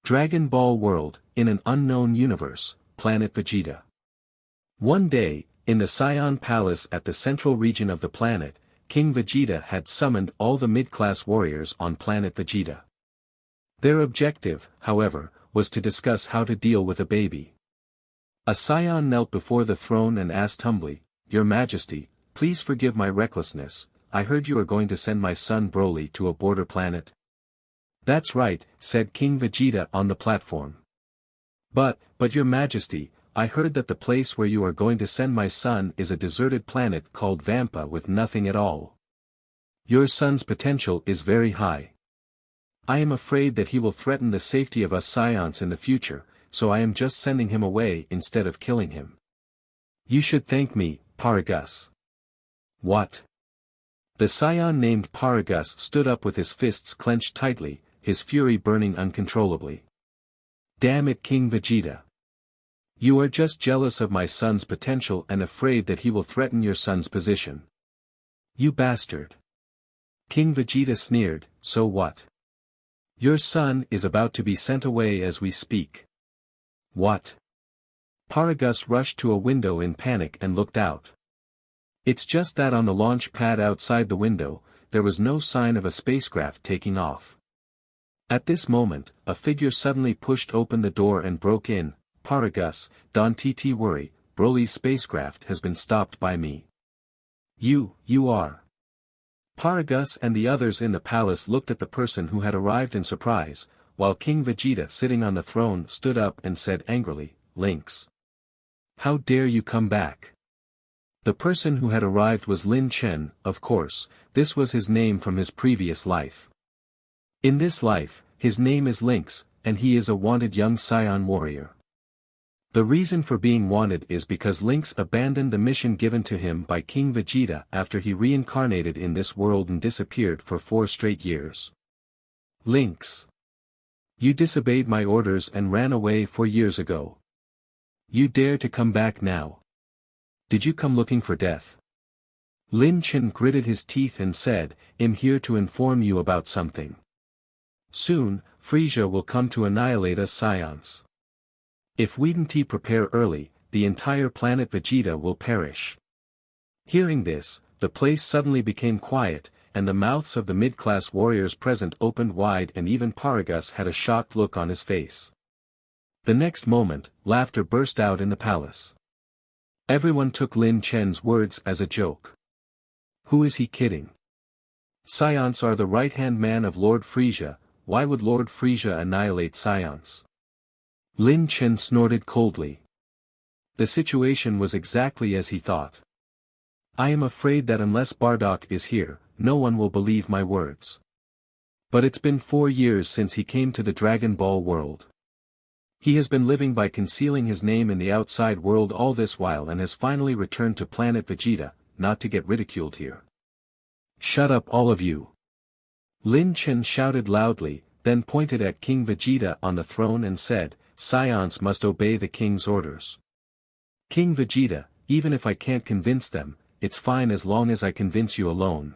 Dragon Ball World, in an unknown universe, Planet Vegeta. One day, in the Saiyan Palace at the central region of the planet, King Vegeta had summoned all the mid-class warriors on Planet Vegeta. Their objective, however, was to discuss how to deal with a baby. A Saiyan knelt before the throne and asked humbly, "Your Majesty, please forgive my recklessness, I heard you are going to send my son Broly to a border planet." "That's right," said King Vegeta on the platform. But your Majesty, I heard that the place where you are going to send my son is a deserted planet called Vampa with nothing at all. Your son's potential is very high. I am afraid that he will threaten the safety of us Saiyans in the future, so I am just sending him away instead of killing him. You should thank me, Paragus." "What?" The Saiyan named Paragus stood up with his fists clenched tightly, his fury burning uncontrollably. "Damn it, King Vegeta. You are just jealous of my son's potential and afraid that he will threaten your son's position. You bastard." King Vegeta sneered, "So what? Your son is about to be sent away as we speak." "What?" Paragus rushed to a window in panic and looked out. It's just that on the launch pad outside the window, there was no sign of a spacecraft taking off. At this moment, a figure suddenly pushed open the door and broke in. "Paragus, don't worry, Broly's spacecraft has been stopped by me." You are." Paragus and the others in the palace looked at the person who had arrived in surprise, while King Vegeta sitting on the throne stood up and said angrily, "Lynx. How dare you come back?" The person who had arrived was Lin Chen, of course, this was his name from his previous life. In this life, his name is Lynx, and he is a wanted young Saiyan warrior. The reason for being wanted is because Lynx abandoned the mission given to him by King Vegeta after he reincarnated in this world and disappeared for 4 straight years. "Lynx. You disobeyed my orders and ran away 4 years ago. You dare to come back now? Did you come looking for death?" Lin Chen gritted his teeth and said, "I'm here to inform you about something. Soon, Frieza will come to annihilate us Saiyans. If we didn't prepare early, the entire planet Vegeta will perish." Hearing this, the place suddenly became quiet, and the mouths of the mid-class warriors present opened wide and even Paragus had a shocked look on his face. The next moment, laughter burst out in the palace. Everyone took Lin Chen's words as a joke. Who is he kidding? Saiyans are the right-hand man of Lord Frieza, why would Lord Frieza annihilate Saiyans? Lin Chen snorted coldly. The situation was exactly as he thought. I am afraid that unless Bardock is here, no one will believe my words. But it's been 4 years since he came to the Dragon Ball world. He has been living by concealing his name in the outside world all this while and has finally returned to Planet Vegeta, not to get ridiculed here. Shut up all of you. Lin Chen shouted loudly, then pointed at King Vegeta on the throne and said, Saiyans must obey the king's orders. King Vegeta, even if I can't convince them, it's fine as long as I convince you alone.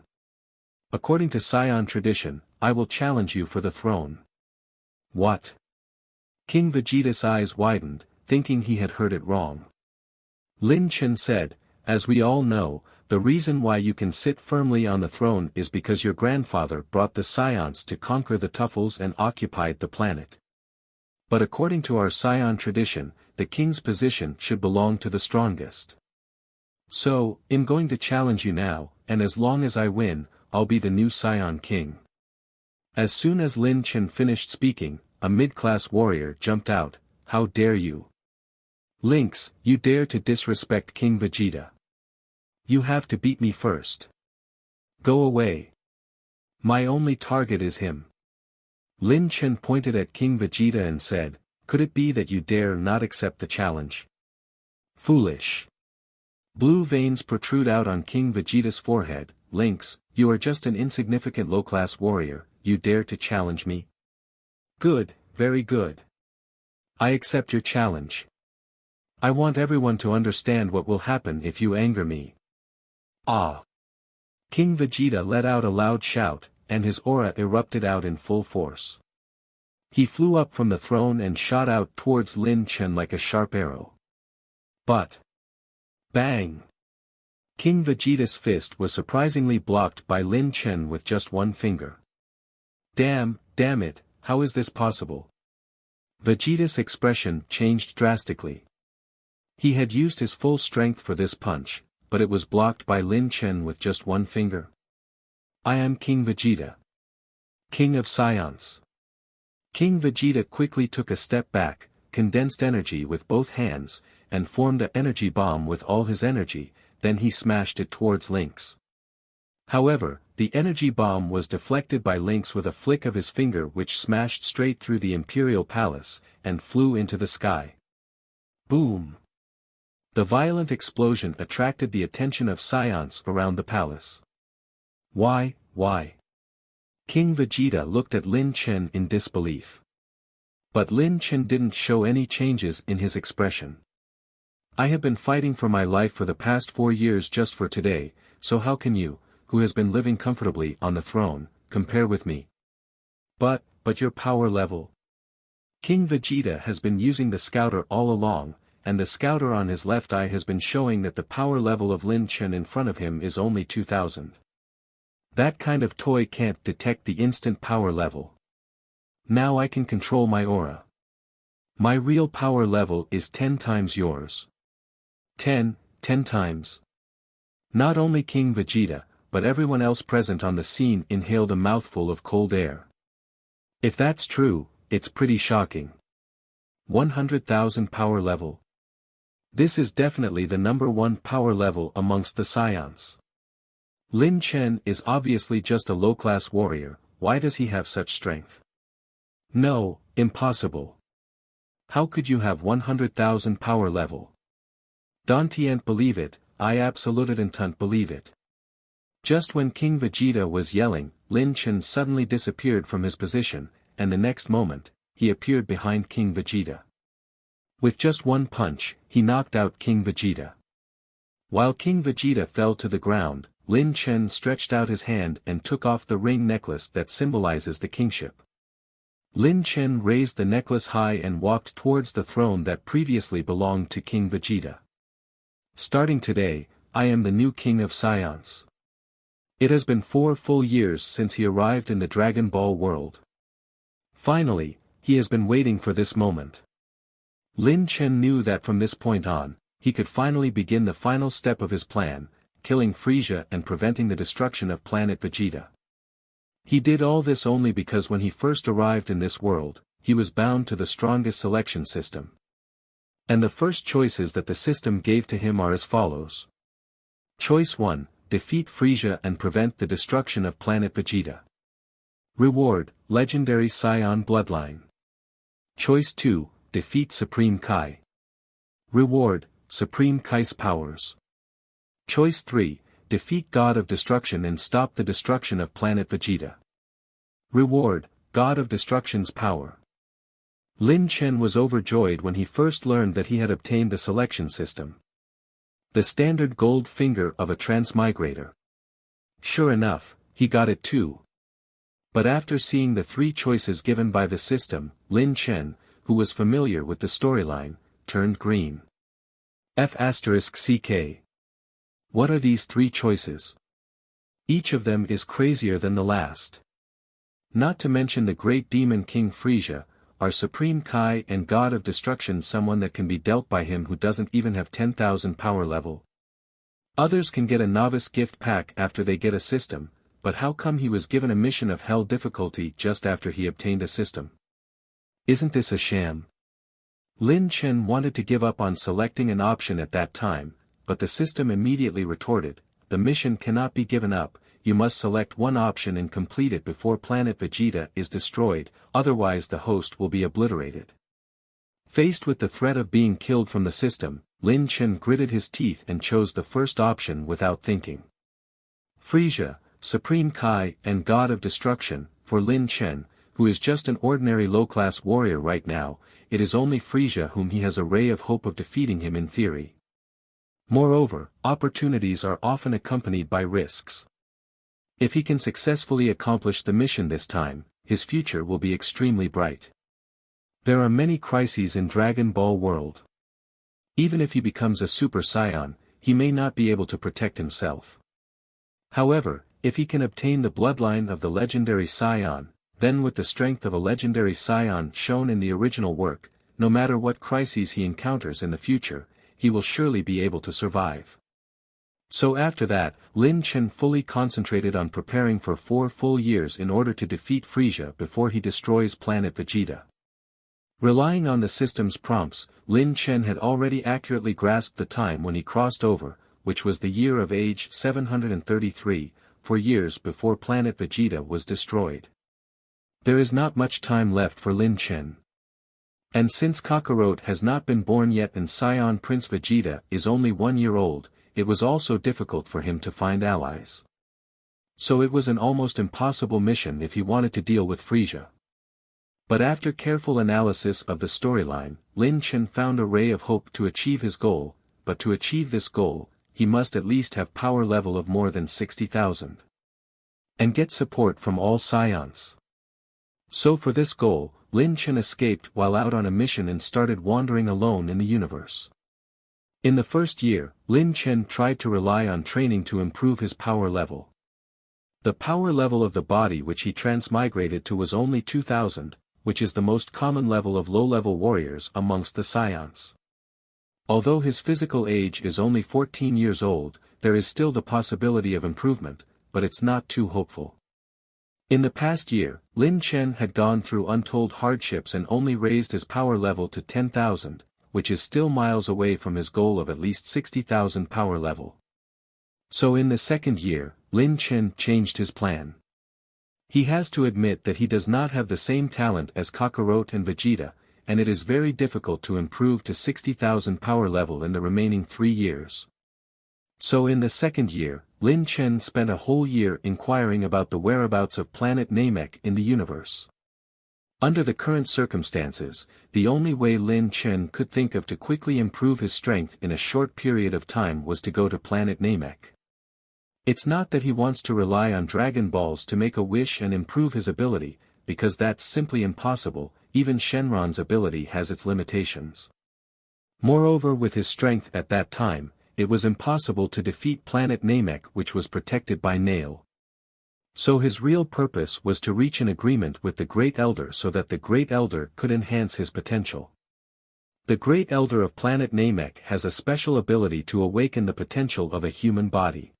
According to Saiyan tradition, I will challenge you for the throne. What? King Vegeta's eyes widened, thinking he had heard it wrong. Lin Chen said, as we all know, the reason why you can sit firmly on the throne is because your grandfather brought the Saiyans to conquer the Turles and occupied the planet. But according to our Saiyan tradition, the king's position should belong to the strongest. So, I'm going to challenge you now, and as long as I win, I'll be the new Saiyan king. As soon as Lin Chen finished speaking, a mid-class warrior jumped out, how dare you? Lynx, you dare to disrespect King Vegeta. You have to beat me first. Go away. My only target is him. Lin Chen pointed at King Vegeta and said, could it be that you dare not accept the challenge? Foolish. Blue veins protrude out on King Vegeta's forehead. Lynx, you are just an insignificant low-class warrior, you dare to challenge me? Good, very good. I accept your challenge. I want everyone to understand what will happen if you anger me. Ah! King Vegeta let out a loud shout, and his aura erupted out in full force. He flew up from the throne and shot out towards Lin Chen like a sharp arrow. But... bang! King Vegeta's fist was surprisingly blocked by Lin Chen with just one finger. Damn it, how is this possible? Vegeta's expression changed drastically. He had used his full strength for this punch, but it was blocked by Lin Chen with just one finger. I am King Vegeta. King of Saiyans. King Vegeta quickly took a step back, condensed energy with both hands, and formed an energy bomb with all his energy, then he smashed it towards Lynx. However, the energy bomb was deflected by Lynx with a flick of his finger which smashed straight through the Imperial Palace, and flew into the sky. Boom! The violent explosion attracted the attention of Saiyans around the palace. Why? King Vegeta looked at Lin Chen in disbelief. But Lin Chen didn't show any changes in his expression. I have been fighting for my life for the past 4 years just for today, so how can you, who has been living comfortably on the throne, compare with me? But your power level? King Vegeta has been using the scouter all along, and the scouter on his left eye has been showing that the power level of Lin Chen in front of him is only 2000. That kind of toy can't detect the instant power level. Now I can control my aura. My real power level is 10 times yours. 10 times. Not only King Vegeta, but everyone else present on the scene inhaled a mouthful of cold air. If that's true, it's pretty shocking. 100,000 power level. This is definitely the #1 power level amongst the Saiyans. Lin Chen is obviously just a low-class warrior, why does he have such strength? No, impossible. How could you have 100,000 power level? Don't believe it, I absolutely don't believe it. Just when King Vegeta was yelling, Lin Chen suddenly disappeared from his position, and the next moment, he appeared behind King Vegeta. With just one punch, he knocked out King Vegeta. While King Vegeta fell to the ground, Lin Chen stretched out his hand and took off the ring necklace that symbolizes the kingship. Lin Chen raised the necklace high and walked towards the throne that previously belonged to King Vegeta. Starting today, I am the new King of Saiyans. It has been 4 full years since he arrived in the Dragon Ball world. Finally, he has been waiting for this moment. Lin Chen knew that from this point on, he could finally begin the final step of his plan, killing Frieza and preventing the destruction of Planet Vegeta. He did all this only because when he first arrived in this world, he was bound to the strongest selection system. And the first choices that the system gave to him are as follows. Choice 1, defeat Frieza and prevent the destruction of Planet Vegeta. Reward, legendary Saiyan bloodline. Choice 2, defeat Supreme Kai. Reward, Supreme Kai's powers. Choice 3, defeat God of Destruction and stop the destruction of Planet Vegeta. Reward, God of Destruction's power. Lin Chen was overjoyed when he first learned that he had obtained the selection system. The standard gold finger of a transmigrator. Sure enough, he got it too. But after seeing the 3 choices given by the system, Lin Chen, who was familiar with the storyline, turned green. F***ck. What are these 3 choices? Each of them is crazier than the last. Not to mention the great demon King Frieza, our Supreme Kai and God of Destruction, someone that can be dealt by him who doesn't even have 10,000 power level. Others can get a novice gift pack after they get a system, but how come he was given a mission of hell difficulty just after he obtained a system? Isn't this a sham? Lin Chen wanted to give up on selecting an option at that time, but the system immediately retorted, the mission cannot be given up, you must select one option and complete it before Planet Vegeta is destroyed, otherwise the host will be obliterated. Faced with the threat of being killed from the system, Lin Chen gritted his teeth and chose the first option without thinking. Frieza, Supreme Kai and God of Destruction, for Lin Chen, who is just an ordinary low-class warrior right now, it is only Frieza whom he has a ray of hope of defeating him in theory. Moreover, opportunities are often accompanied by risks. If he can successfully accomplish the mission this time, his future will be extremely bright. There are many crises in Dragon Ball world. Even if he becomes a Super Saiyan, he may not be able to protect himself. However, if he can obtain the bloodline of the legendary Saiyan, then with the strength of a legendary Saiyan shown in the original work, no matter what crises he encounters in the future, he will surely be able to survive. So after that, Lin Chen fully concentrated on preparing for 4 full years in order to defeat Frieza before he destroys Planet Vegeta. Relying on the system's prompts, Lin Chen had already accurately grasped the time when he crossed over, which was the year of age 733, 4 years before Planet Vegeta was destroyed. There is not much time left for Lin Chen. And since Kakarot has not been born yet and Saiyan Prince Vegeta is only 1 year old, it was also difficult for him to find allies. So it was an almost impossible mission if he wanted to deal with Frieza. But after careful analysis of the storyline, Lin Chen found a ray of hope to achieve his goal, but to achieve this goal, he must at least have power level of more than 60,000. And get support from all Saiyans. So for this goal, Lin Chen escaped while out on a mission and started wandering alone in the universe. In the first year, Lin Chen tried to rely on training to improve his power level. The power level of the body which he transmigrated to was only 2000, which is the most common level of low-level warriors amongst the Saiyans. Although his physical age is only 14 years old, there is still the possibility of improvement, but it's not too hopeful. In the past year, Lin Chen had gone through untold hardships and only raised his power level to 10,000, which is still miles away from his goal of at least 60,000 power level. So in the second year, Lin Chen changed his plan. He has to admit that he does not have the same talent as Kakarot and Vegeta, and it is very difficult to improve to 60,000 power level in the remaining 3 years. So in the second year, Lin Chen spent a whole year inquiring about the whereabouts of planet Namek in the universe. Under the current circumstances, the only way Lin Chen could think of to quickly improve his strength in a short period of time was to go to planet Namek. It's not that he wants to rely on Dragon Balls to make a wish and improve his ability, because that's simply impossible, even Shenron's ability has its limitations. Moreover, with his strength at that time, it was impossible to defeat planet Namek, which was protected by Nail. So his real purpose was to reach an agreement with the Great Elder so that the Great Elder could enhance his potential. The Great Elder of planet Namek has a special ability to awaken the potential of a human body.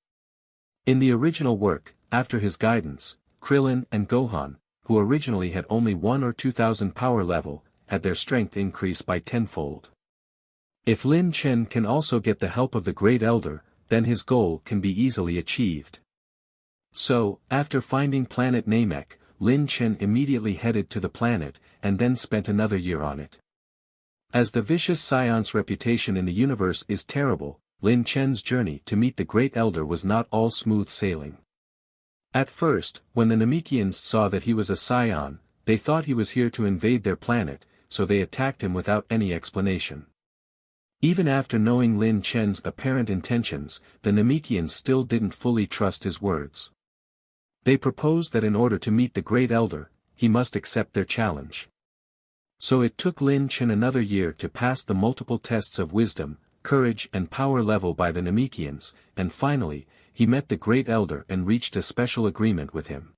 In the original work, after his guidance, Krillin and Gohan, who originally had only 1 or 2,000 power level, had their strength increased by 10-fold. If Lin Chen can also get the help of the Great Elder, then his goal can be easily achieved. So, after finding planet Namek, Lin Chen immediately headed to the planet, and then spent another year on it. As the vicious Saiyan's reputation in the universe is terrible, Lin Chen's journey to meet the Great Elder was not all smooth sailing. At first, when the Namekians saw that he was a Saiyan, they thought he was here to invade their planet, so they attacked him without any explanation. Even after knowing Lin Chen's apparent intentions, the Namekians still didn't fully trust his words. They proposed that in order to meet the Great Elder, he must accept their challenge. So it took Lin Chen another year to pass the multiple tests of wisdom, courage and power level by the Namekians, and finally, he met the Great Elder and reached a special agreement with him.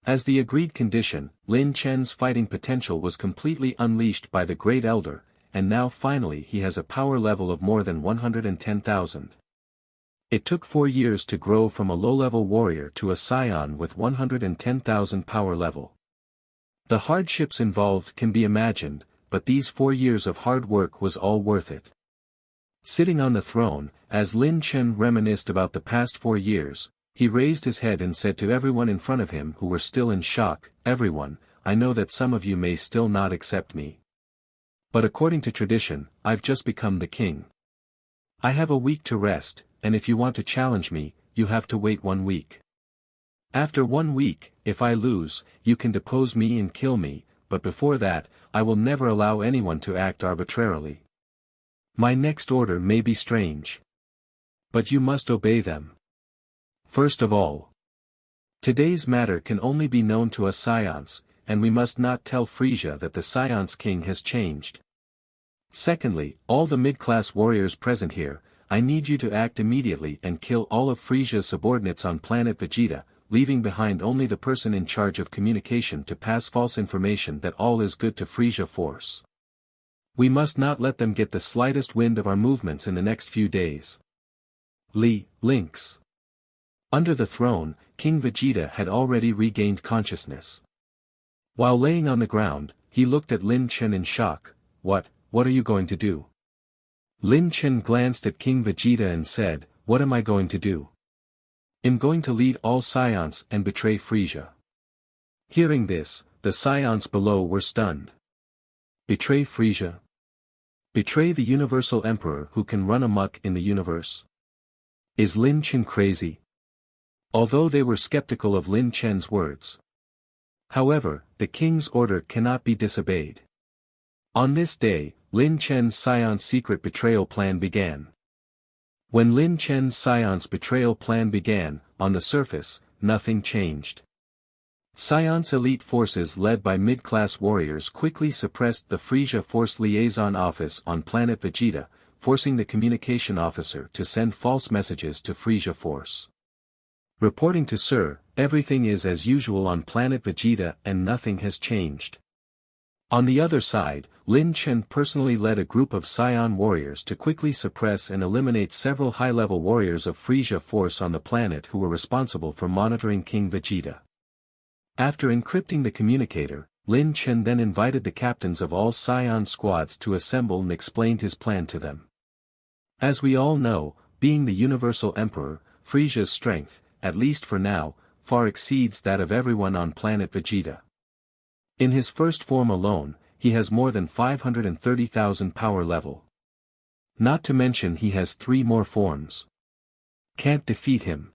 As the agreed condition, Lin Chen's fighting potential was completely unleashed by the Great Elder, and now finally he has a power level of more than 110,000. It took 4 years to grow from a low-level warrior to a Saiyan with 110,000 power level. The hardships involved can be imagined, but these 4 years of hard work was all worth it. Sitting on the throne, as Lin Chen reminisced about the past 4 years, he raised his head and said to everyone in front of him who were still in shock, "Everyone, I know that some of you may still not accept me. But according to tradition, I've just become the king. I have a week to rest, and if you want to challenge me, you have to wait 1 week. After 1 week, if I lose, you can depose me and kill me, but before that, I will never allow anyone to act arbitrarily. My next order may be strange. But you must obey them. First of all, today's matter can only be known to us Saiyans, and we must not tell Frieza that the Saiyans king has changed. Secondly, all the mid-class warriors present here, I need you to act immediately and kill all of Frieza's subordinates on Planet Vegeta, leaving behind only the person in charge of communication to pass false information that all is good to Frieza Force. We must not let them get the slightest wind of our movements in the next few days. Links. Under the throne, King Vegeta had already regained consciousness. While laying on the ground, he looked at Lin Chen in shock. What are you going to do? Lin Chen glanced at King Vegeta and said, what am I going to do? I'm going to lead all Saiyans and betray Frieza. Hearing this, the Saiyans below were stunned. Betray Frieza? Betray the Universal Emperor who can run amok in the universe? Is Lin Chen crazy? Although they were skeptical of Lin Chen's words. However, the king's order cannot be disobeyed. On this day, Lin Chen's Saiyan secret betrayal plan began. When Lin Chen's Saiyan's betrayal plan began, on the surface, nothing changed. Saiyan's elite forces led by mid-class warriors quickly suppressed the Frieza Force Liaison Office on Planet Vegeta, forcing the communication officer to send false messages to Frieza Force. Reporting to Sir, everything is as usual on Planet Vegeta and nothing has changed. On the other side, Lin Chen personally led a group of Saiyan warriors to quickly suppress and eliminate several high-level warriors of Frieza Force on the planet who were responsible for monitoring King Vegeta. After encrypting the communicator, Lin Chen then invited the captains of all Saiyan squads to assemble and explained his plan to them. As we all know, being the Universal Emperor, Frieza's strength, at least for now, far exceeds that of everyone on Planet Vegeta. In his first form alone, he has more than 530,000 power level. Not to mention he has 3 more forms. Can't defeat him.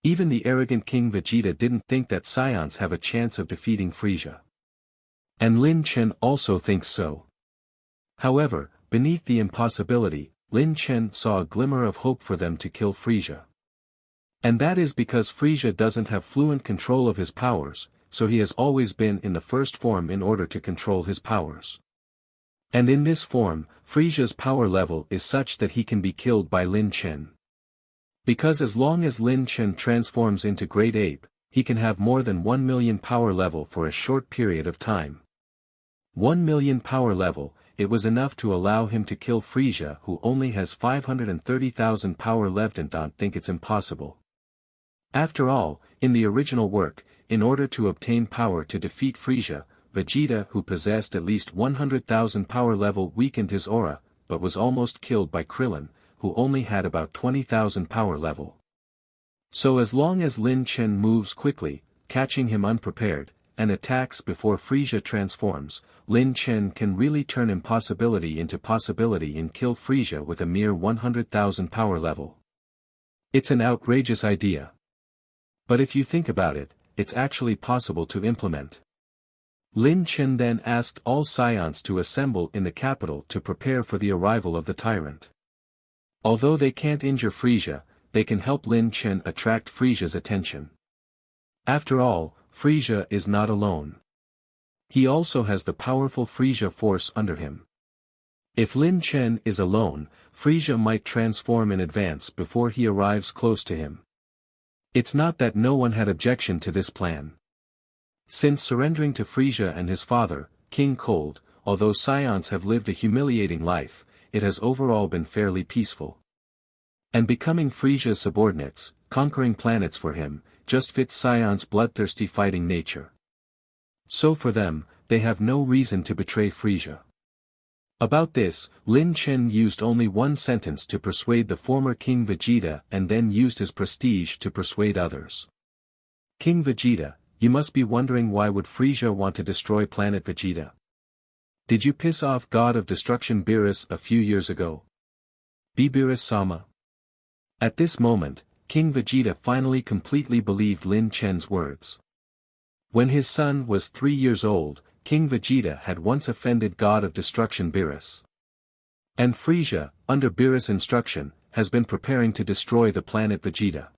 Even the arrogant King Vegeta didn't think that Saiyans have a chance of defeating Frieza. And Lin Chen also thinks so. However, beneath the impossibility, Lin Chen saw a glimmer of hope for them to kill Frieza. And that is because Frieza doesn't have fluent control of his powers, so he has always been in the first form in order to control his powers. And in this form, Frieza's power level is such that he can be killed by Lin Chen. Because as long as Lin Chen transforms into Great Ape, he can have more than 1 million power level for a short period of time. 1 million power level, it was enough to allow him to kill Frieza who only has 530,000 power left and don't think it's impossible. After all, in the original work, in order to obtain power to defeat Frieza, Vegeta who possessed at least 100,000 power level weakened his aura, but was almost killed by Krillin, who only had about 20,000 power level. So as long as Lin Chen moves quickly, catching him unprepared, and attacks before Frieza transforms, Lin Chen can really turn impossibility into possibility and kill Frieza with a mere 100,000 power level. It's an outrageous idea. But if you think about it, it's actually possible to implement. Lin Chen then asked all Saiyans to assemble in the capital to prepare for the arrival of the tyrant. Although they can't injure Frieza, they can help Lin Chen attract Frieza's attention. After all, Frieza is not alone. He also has the powerful Frieza Force under him. If Lin Chen is alone, Frieza might transform in advance before he arrives close to him. It's not that no one had objection to this plan. Since surrendering to Frieza and his father, King Cold, although Saiyans have lived a humiliating life, it has overall been fairly peaceful. And becoming Frieza's subordinates, conquering planets for him, just fits Saiyans' bloodthirsty fighting nature. So for them, they have no reason to betray Frieza. About this, Lin Chen used only one sentence to persuade the former King Vegeta and then used his prestige to persuade others. King Vegeta, you must be wondering why would Frieza want to destroy Planet Vegeta? Did you piss off God of Destruction Beerus a few years ago? Beerus-sama? At this moment, King Vegeta finally completely believed Lin Chen's words. When his son was 3 years old, King Vegeta had once offended God of Destruction Beerus. And Frieza, under Beerus' instruction, has been preparing to destroy the planet Vegeta.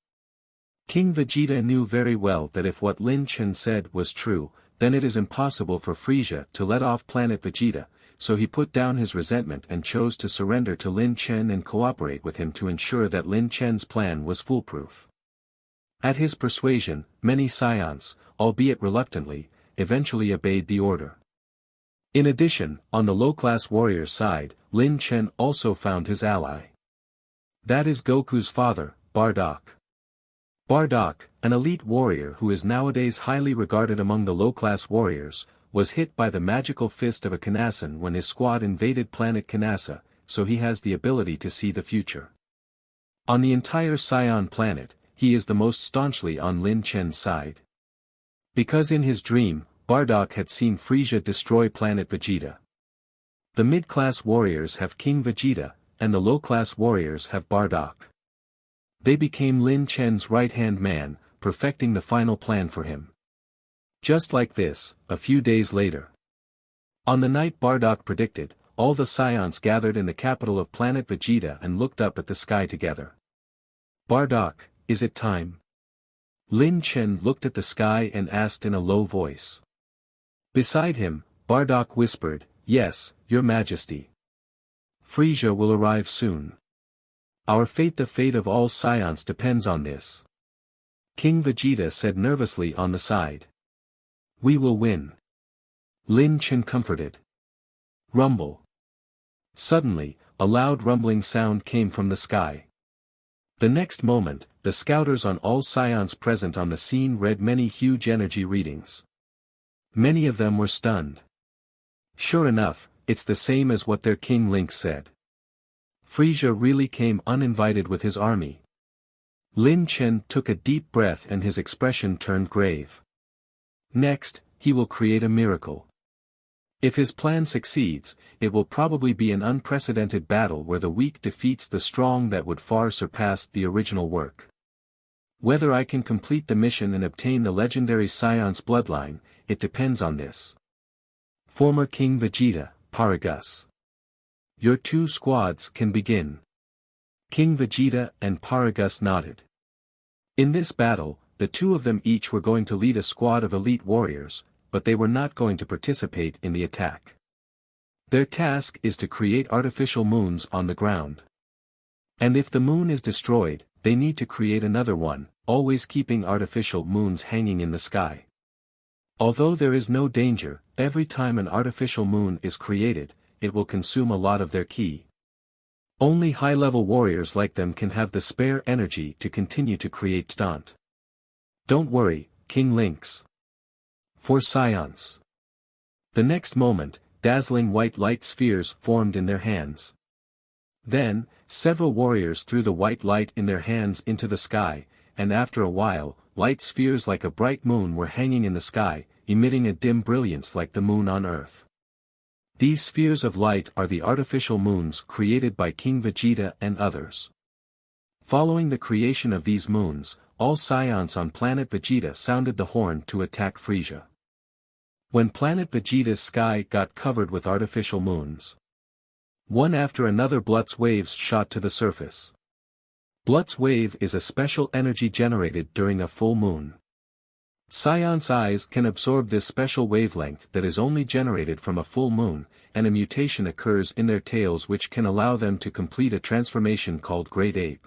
King Vegeta knew very well that if what Lin Chen said was true, then it is impossible for Frieza to let off Planet Vegeta, so he put down his resentment and chose to surrender to Lin Chen and cooperate with him to ensure that Lin Chen's plan was foolproof. At his persuasion, many Saiyans, albeit reluctantly, eventually obeyed the order. In addition, on the low-class warrior's side, Lin Chen also found his ally. That is Goku's father, Bardock. Bardock, an elite warrior who is nowadays highly regarded among the low-class warriors, was hit by the magical fist of a Kanasan when his squad invaded planet Kanasa, so he has the ability to see the future. On the entire Saiyan planet, he is the most staunchly on Lin Chen's side. Because in his dream, Bardock had seen Frieza destroy Planet Vegeta. The mid-class warriors have King Vegeta, and the low-class warriors have Bardock. They became Lin Chen's right-hand man, perfecting the final plan for him. Just like this, a few days later. On the night Bardock predicted, all the Saiyans gathered in the capital of Planet Vegeta and looked up at the sky together. Bardock, is it time? Lin Chen looked at the sky and asked in a low voice. Beside him, Bardock whispered, "Yes, Your Majesty. Frieza will arrive soon. Our fate, the fate of all Saiyans depends on this." King Vegeta said nervously on the side. "We will win." Lin Chen comforted. Rumble. Suddenly, a loud rumbling sound came from the sky. The next moment, the scouters on all Saiyans present on the scene read many huge energy readings. Many of them were stunned. Sure enough, it's the same as what their King Link said. Frieza really came uninvited with his army. Lin Chen took a deep breath and his expression turned grave. Next, he will create a miracle. If his plan succeeds, it will probably be an unprecedented battle where the weak defeats the strong that would far surpass the original work. Whether I can complete the mission and obtain the legendary Saiyan's bloodline, it depends on this. Former King Vegeta, Paragus. Your two squads can begin. King Vegeta and Paragus nodded. In this battle, the two of them each were going to lead a squad of elite warriors, but they were not going to participate in the attack. Their task is to create artificial moons on the ground. And if the moon is destroyed, they need to create another one, always keeping artificial moons hanging in the sky. Although there is no danger, every time an artificial moon is created, it will consume a lot of their ki. Only high-level warriors like them can have the spare energy to continue to create stunt. Don't worry, King Lynx. For Saiyans. The next moment, dazzling white light spheres formed in their hands. Then, several warriors threw the white light in their hands into the sky, and after a while, light spheres like a bright moon were hanging in the sky, emitting a dim brilliance like the moon on Earth. These spheres of light are the artificial moons created by King Vegeta and others. Following the creation of these moons, all Saiyans on Planet Vegeta sounded the horn to attack Frieza. When Planet Vegeta's sky got covered with artificial moons, one after another Blutz waves shot to the surface. Blutz wave is a special energy generated during a full moon. Saiyans' eyes can absorb this special wavelength that is only generated from a full moon, and a mutation occurs in their tails which can allow them to complete a transformation called Great Ape.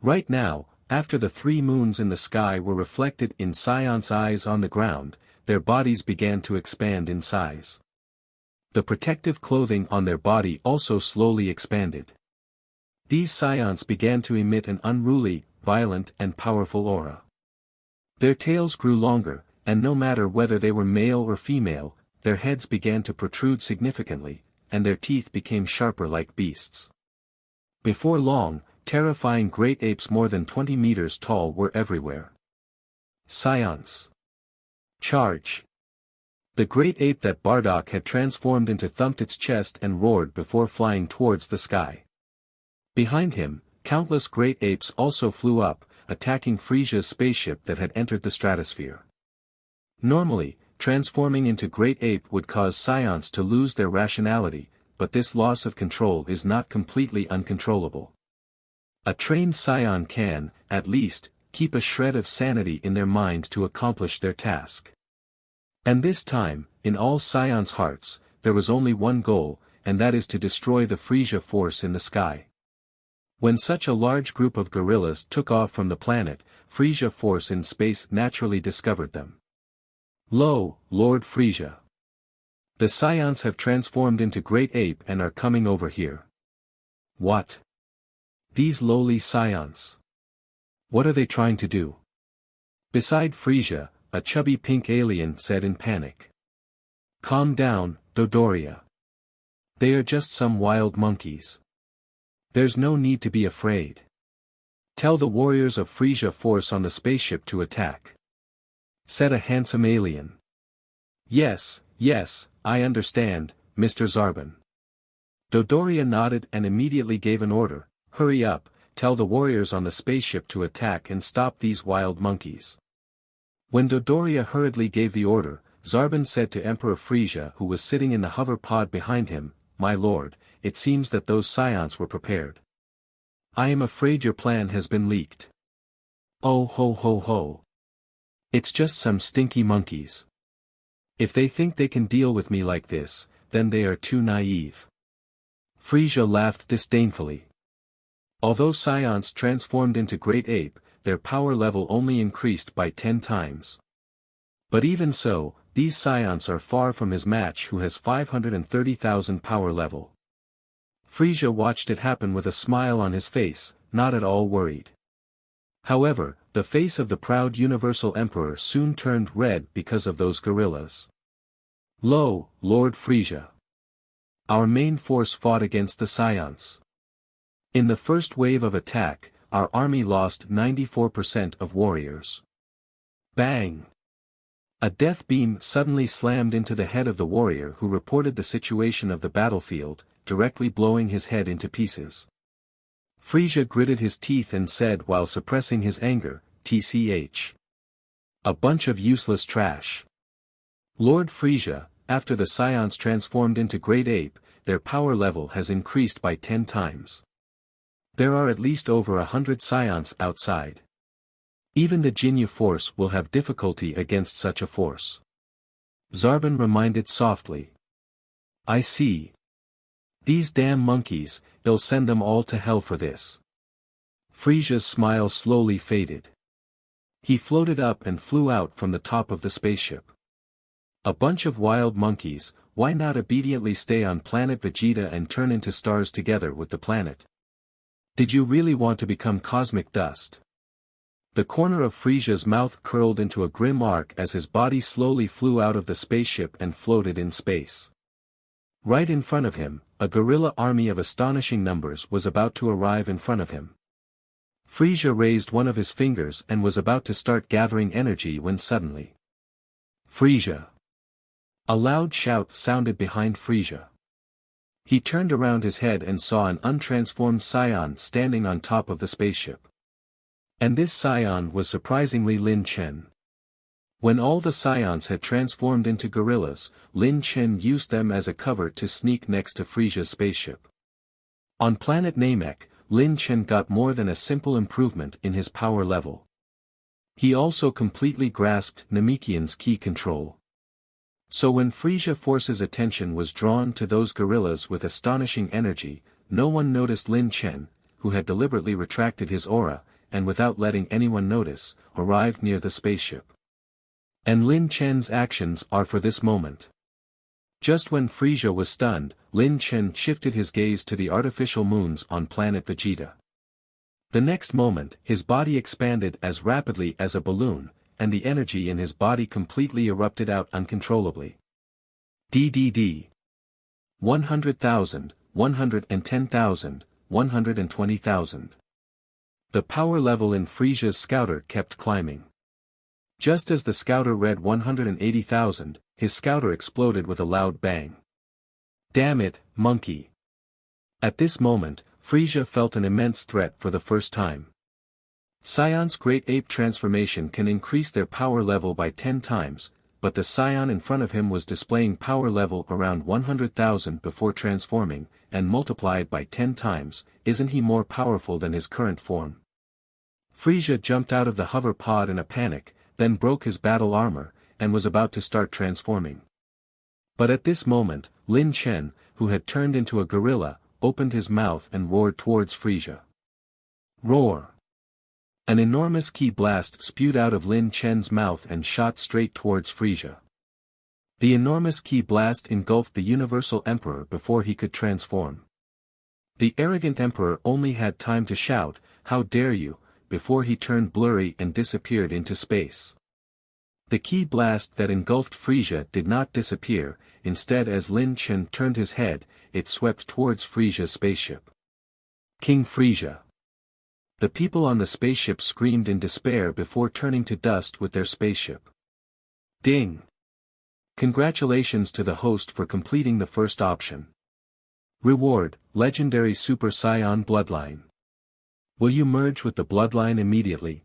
Right now, after the 3 moons in the sky were reflected in Saiyans' eyes on the ground, their bodies began to expand in size. The protective clothing on their body also slowly expanded. These Saiyans began to emit an unruly, violent and powerful aura. Their tails grew longer, and no matter whether they were male or female, their heads began to protrude significantly, and their teeth became sharper like beasts. Before long, terrifying great apes more than 20 meters tall were everywhere. Saiyans. Charge! The great ape that Bardock had transformed into thumped its chest and roared before flying towards the sky. Behind him, countless great apes also flew up, attacking Frieza's spaceship that had entered the stratosphere. Normally, transforming into great ape would cause Saiyans to lose their rationality, but this loss of control is not completely uncontrollable. A trained Saiyan can, at least, keep a shred of sanity in their mind to accomplish their task. And this time, in all Saiyans' hearts, there was only one goal, and that is to destroy the Frieza force in the sky. When such a large group of gorillas took off from the planet, Frieza force in space naturally discovered them. Lo, Lord Frieza! The Saiyans have transformed into great ape and are coming over here. What? These lowly Saiyans. What are they trying to do? Beside Frieza, a chubby pink alien said in panic. Calm down, Dodoria. They are just some wild monkeys. There's no need to be afraid. Tell the warriors of Frieza force on the spaceship to attack. Said a handsome alien. Yes, I understand, Mr. Zarbon. Dodoria nodded and immediately gave an order, hurry up, tell the warriors on the spaceship to attack and stop these wild monkeys. When Dodoria hurriedly gave the order, Zarbon said to Emperor Frieza who was sitting in the hover pod behind him, My lord, it seems that those Saiyans were prepared. I am afraid your plan has been leaked. Oh ho ho ho. It's just some stinky monkeys. If they think they can deal with me like this, then they are too naive. Frieza laughed disdainfully. Although Saiyans transformed into great ape, their power level only increased by 10 times. But even so, these Saiyans are far from his match who has 530,000 power level. Frieza watched it happen with a smile on his face, not at all worried. However, the face of the proud Universal Emperor soon turned red because of those gorillas. Lo, Lord Frieza! Our main force fought against the Saiyans. In the first wave of attack, our army lost 94% of warriors. Bang! A death beam suddenly slammed into the head of the warrior who reported the situation of the battlefield, directly blowing his head into pieces. Frieza gritted his teeth and said while suppressing his anger, TCH. A bunch of useless trash. Lord Frieza, after the Saiyans transformed into great ape, their power level has increased by 10 times. There are at least over 100 Saiyans outside. Even the Jinyu force will have difficulty against such a force. Zarbon reminded softly. I see. These damn monkeys, they'll send them all to hell for this. Frieza's smile slowly faded. He floated up and flew out from the top of the spaceship. A bunch of wild monkeys, why not obediently stay on Planet Vegeta and turn into stars together with the planet? Did you really want to become cosmic dust? The corner of Frieza's mouth curled into a grim arc as his body slowly flew out of the spaceship and floated in space. Right in front of him, a gorilla army of astonishing numbers was about to arrive in front of him. Frieza raised one of his fingers and was about to start gathering energy when suddenly. Frieza! A loud shout sounded behind Frieza. He turned around his head and saw an untransformed Saiyan standing on top of the spaceship. And this Saiyan was surprisingly Lin Chen. When all the Saiyans had transformed into gorillas, Lin Chen used them as a cover to sneak next to Frieza's spaceship. On planet Namek, Lin Chen got more than a simple improvement in his power level. He also completely grasped Namekians' key control. So when Frieza Force's attention was drawn to those gorillas with astonishing energy, no one noticed Lin Chen, who had deliberately retracted his aura, and without letting anyone notice, arrived near the spaceship. And Lin Chen's actions are for this moment. Just when Frieza was stunned, Lin Chen shifted his gaze to the artificial moons on planet Vegeta. The next moment, his body expanded as rapidly as a balloon, and the energy in his body completely erupted out uncontrollably. DDD. 100,000, 110,000, 120,000. The power level in Frieza's scouter kept climbing. Just as the scouter read 180,000, his scouter exploded with a loud bang. Damn it, monkey! At this moment, Frieza felt an immense threat for the first time. Saiyan's great ape transformation can increase their power level by 10 times, but the Saiyan in front of him was displaying power level around 100,000 before transforming, and multiplied by 10 times, isn't he more powerful than his current form? Frieza jumped out of the hover pod in a panic, then broke his battle armor, and was about to start transforming. But at this moment, Lin Chen, who had turned into a gorilla, opened his mouth and roared towards Frieza. Roar! An enormous ki blast spewed out of Lin Chen's mouth and shot straight towards Frieza. The enormous ki blast engulfed the Universal Emperor before he could transform. The arrogant Emperor only had time to shout, "How dare you," before he turned blurry and disappeared into space. The ki blast that engulfed Frieza did not disappear, instead as Lin Chen turned his head, it swept towards Frieza's spaceship. King Frieza! The people on the spaceship screamed in despair before turning to dust with their spaceship. Ding! Congratulations to the host for completing the first option. Reward, Legendary Super Saiyan Bloodline. Will you merge with the bloodline immediately?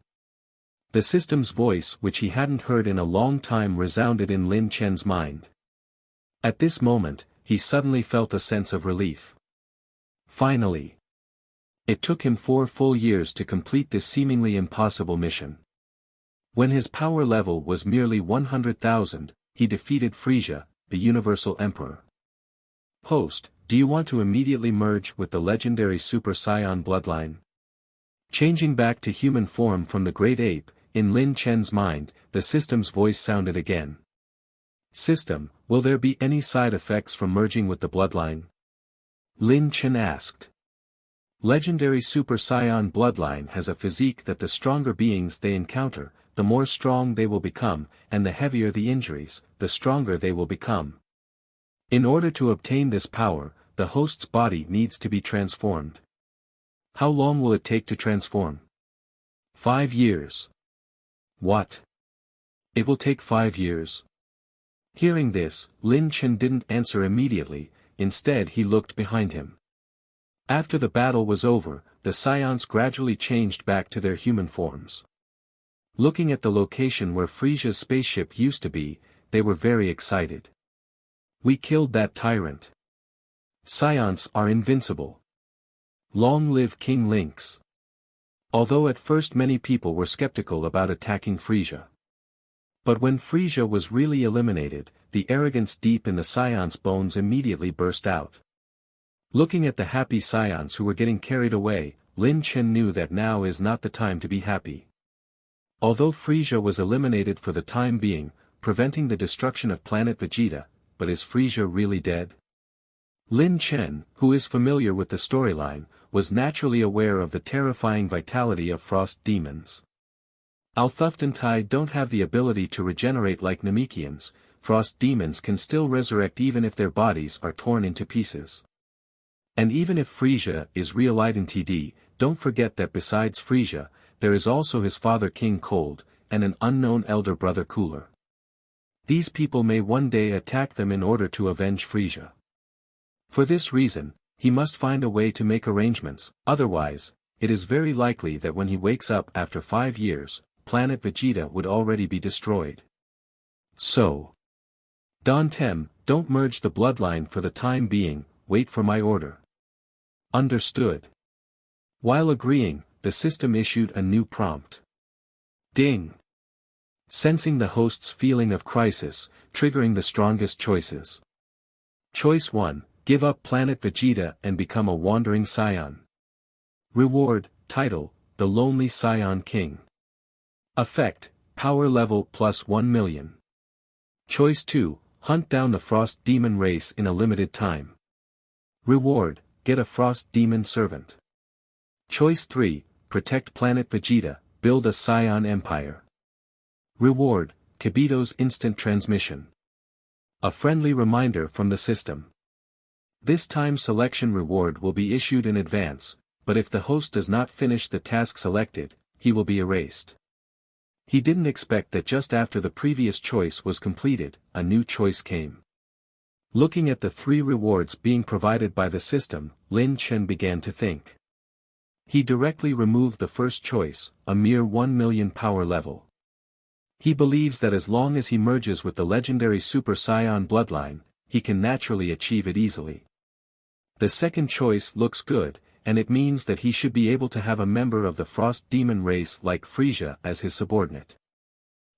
The system's voice, which he hadn't heard in a long time, resounded in Lin Chen's mind. At this moment, he suddenly felt a sense of relief. Finally! It took him 4 full years to complete this seemingly impossible mission. When his power level was merely 100,000, he defeated Frieza, the Universal Emperor. Host, do you want to immediately merge with the legendary Super Saiyan bloodline? Changing back to human form from the Great Ape, in Lin Chen's mind, the system's voice sounded again. System, will there be any side effects from merging with the bloodline? Lin Chen asked. Legendary Super Saiyan bloodline has a physique that the stronger beings they encounter, the more strong they will become, and the heavier the injuries, the stronger they will become. In order to obtain this power, the host's body needs to be transformed. How long will it take to transform? 5 years. What? It will take 5 years. Hearing this, Lin Chen didn't answer immediately, instead he looked behind him. After the battle was over, the Saiyans gradually changed back to their human forms. Looking at the location where Frieza's spaceship used to be, they were very excited. We killed that tyrant. Saiyans are invincible. Long live King Lynx. Although at first many people were skeptical about attacking Frieza. But when Frieza was really eliminated, the arrogance deep in the Saiyans' bones immediately burst out. Looking at the happy Saiyans who were getting carried away, Lin Chen knew that now is not the time to be happy. Although Frieza was eliminated for the time being, preventing the destruction of Planet Vegeta, but is Frieza really dead? Lin Chen, who is familiar with the storyline, was naturally aware of the terrifying vitality of frost demons. Althuftentai don't have the ability to regenerate like Namekians. Frost demons can still resurrect even if their bodies are torn into pieces. And even if Frieza is real identity, don't forget that besides Frieza, there is also his father King Cold, and an unknown elder brother Cooler. These people may one day attack them in order to avenge Frieza. For this reason, he must find a way to make arrangements, otherwise, it is very likely that when he wakes up after 5 years, Planet Vegeta would already be destroyed. So, Don Tem, don't merge the bloodline for the time being, wait for my order. Understood. While agreeing, the system issued a new prompt. Ding! Sensing the host's feeling of crisis, triggering the strongest choices. Choice 1, give up Planet Vegeta and become a wandering Saiyan. Reward, title, The Lonely Saiyan King. Effect, power level plus 1 million. Choice 2, hunt down the Frost Demon race in a limited time. Reward, get a Frost Demon servant. Choice 3, protect Planet Vegeta, build a Saiyan empire. Reward, Kibito's instant transmission. A friendly reminder from the system. This time selection reward will be issued in advance, but if the host does not finish the task selected, he will be erased. He didn't expect that just after the previous choice was completed, a new choice came. Looking at the 3 rewards being provided by the system, Lin Chen began to think. He directly removed the first choice, a mere 1 million power level. He believes that as long as he merges with the legendary Super Saiyan bloodline, he can naturally achieve it easily. The second choice looks good, and it means that he should be able to have a member of the Frost Demon race like Frieza as his subordinate.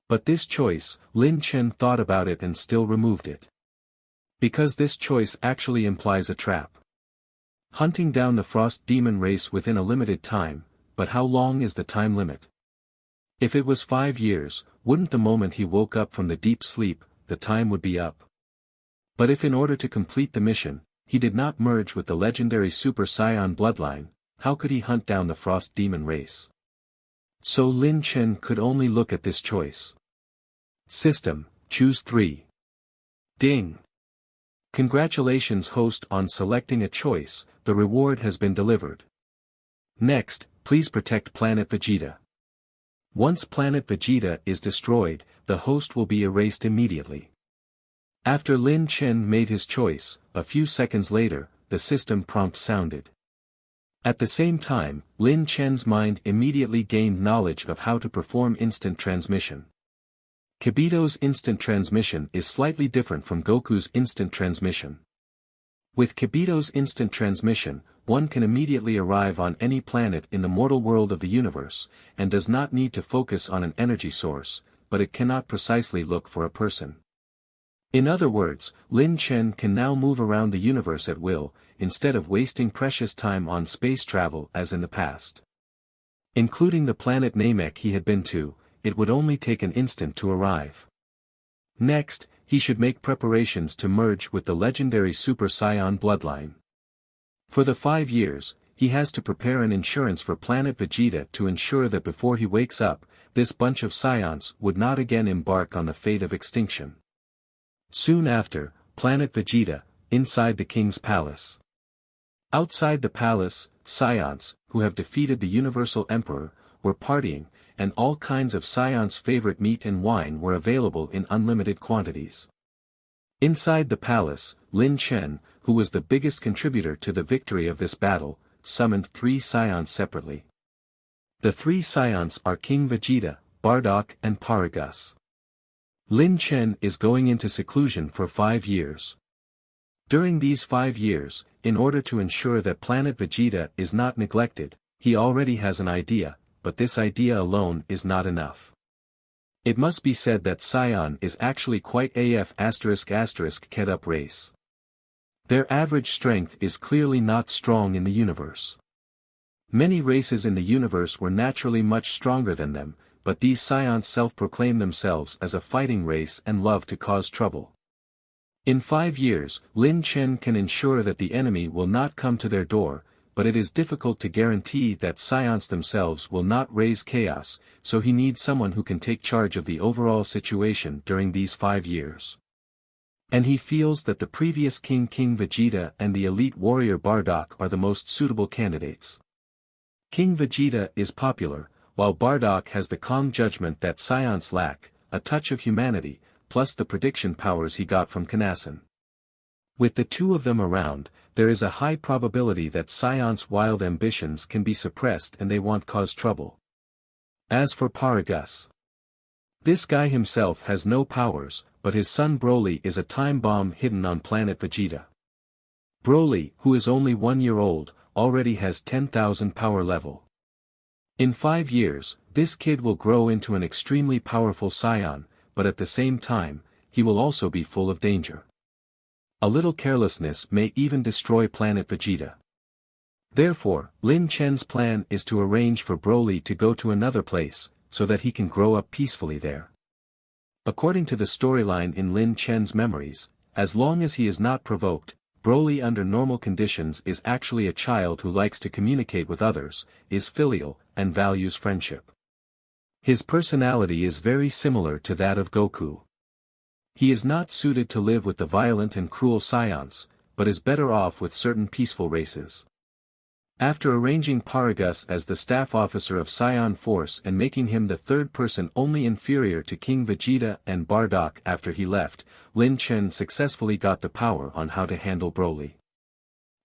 But this choice, Lin Chen thought about it and still removed it. Because this choice actually implies a trap. Hunting down the frost demon race within a limited time, but how long is the time limit? If it was 5 years, wouldn't the moment he woke up from the deep sleep, the time would be up? But if in order to complete the mission, he did not merge with the legendary Super Saiyan bloodline, how could he hunt down the frost demon race? So Lin Chen could only look at this choice. System, choose 3. Ding! Congratulations host on selecting a choice, the reward has been delivered. Next, please protect Planet Vegeta. Once Planet Vegeta is destroyed, the host will be erased immediately. After Lin Chen made his choice, a few seconds later, the system prompt sounded. At the same time, Lin Chen's mind immediately gained knowledge of how to perform instant transmission. Kibito's instant transmission is slightly different from Goku's instant transmission. With Kibito's instant transmission, one can immediately arrive on any planet in the mortal world of the universe, and does not need to focus on an energy source, but it cannot precisely look for a person. In other words, Lin Chen can now move around the universe at will, instead of wasting precious time on space travel as in the past. Including the planet Namek he had been to, it would only take an instant to arrive. Next, he should make preparations to merge with the legendary Super Saiyan bloodline. For the 5 years, he has to prepare an insurance for Planet Vegeta to ensure that before he wakes up, this bunch of Saiyans would not again embark on the fate of extinction. Soon after, Planet Vegeta, inside the king's palace. Outside the palace, Saiyans, who have defeated the Universal Emperor, were partying, and all kinds of Saiyans' favorite meat and wine were available in unlimited quantities. Inside the palace, Lin Chen, who was the biggest contributor to the victory of this battle, summoned 3 Saiyans separately. The 3 Saiyans are King Vegeta, Bardock and Paragus. Lin Chen is going into seclusion for 5 years. During these 5 years, in order to ensure that Planet Vegeta is not neglected, he already has an idea, but this idea alone is not enough. It must be said that Saiyan is actually quite AF*** ket up race. Their average strength is clearly not strong in the universe. Many races in the universe were naturally much stronger than them, but these Saiyans self-proclaim themselves as a fighting race and love to cause trouble. In 5 years, Lin Chen can ensure that the enemy will not come to their door, but it is difficult to guarantee that Saiyans themselves will not raise chaos, so he needs someone who can take charge of the overall situation during these 5 years. And he feels that the previous King Vegeta and the elite warrior Bardock are the most suitable candidates. King Vegeta is popular, while Bardock has the calm judgment that Saiyans lack, a touch of humanity, plus the prediction powers he got from Kanasan. With the 2 of them around, there is a high probability that Saiyans' wild ambitions can be suppressed and they won't cause trouble. As for Paragus, this guy himself has no powers, but his son Broly is a time bomb hidden on Planet Vegeta. Broly, who is only 1 year old, already has 10,000 power level. In 5 years, this kid will grow into an extremely powerful Saiyan, but at the same time, he will also be full of danger. A little carelessness may even destroy Planet Vegeta. Therefore, Lin Chen's plan is to arrange for Broly to go to another place, so that he can grow up peacefully there. According to the storyline in Lin Chen's memories, as long as he is not provoked, Broly under normal conditions is actually a child who likes to communicate with others, is filial, and values friendship. His personality is very similar to that of Goku. He is not suited to live with the violent and cruel Saiyans, but is better off with certain peaceful races. After arranging Paragus as the staff officer of Saiyan Force and making him the 3rd person only inferior to King Vegeta and Bardock after he left, Lin Chen successfully got the power on how to handle Broly.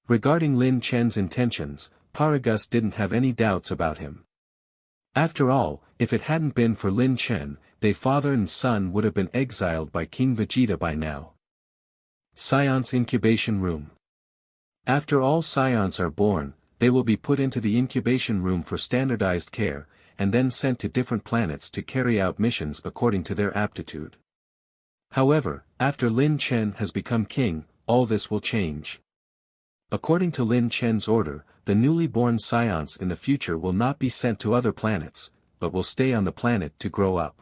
Regarding Lin Chen's intentions, Paragus didn't have any doubts about him. After all, if it hadn't been for Lin Chen, they father and son would have been exiled by King Vegeta by now. Saiyans Incubation Room. After all Saiyans are born, they will be put into the incubation room for standardized care, and then sent to different planets to carry out missions according to their aptitude. However, after Lin Chen has become king, all this will change. According to Lin Chen's order, the newly born Saiyans in the future will not be sent to other planets, but will stay on the planet to grow up.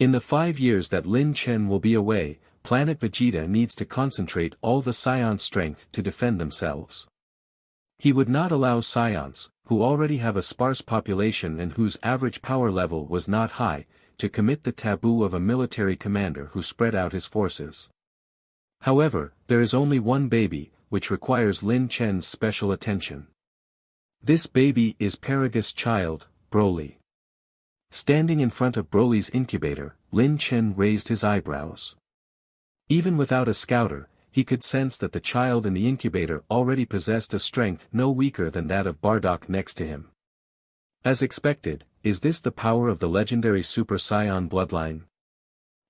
In the 5 years that Lin Chen will be away, Planet Vegeta needs to concentrate all the Saiyan strength to defend themselves. He would not allow Saiyans, who already have a sparse population and whose average power level was not high, to commit the taboo of a military commander who spread out his forces. However, there is only one baby, which requires Lin Chen's special attention. This baby is Paragus' child, Broly. Standing in front of Broly's incubator, Lin Chen raised his eyebrows. Even without a scouter, he could sense that the child in the incubator already possessed a strength no weaker than that of Bardock next to him. As expected, is this the power of the legendary Super Saiyan bloodline?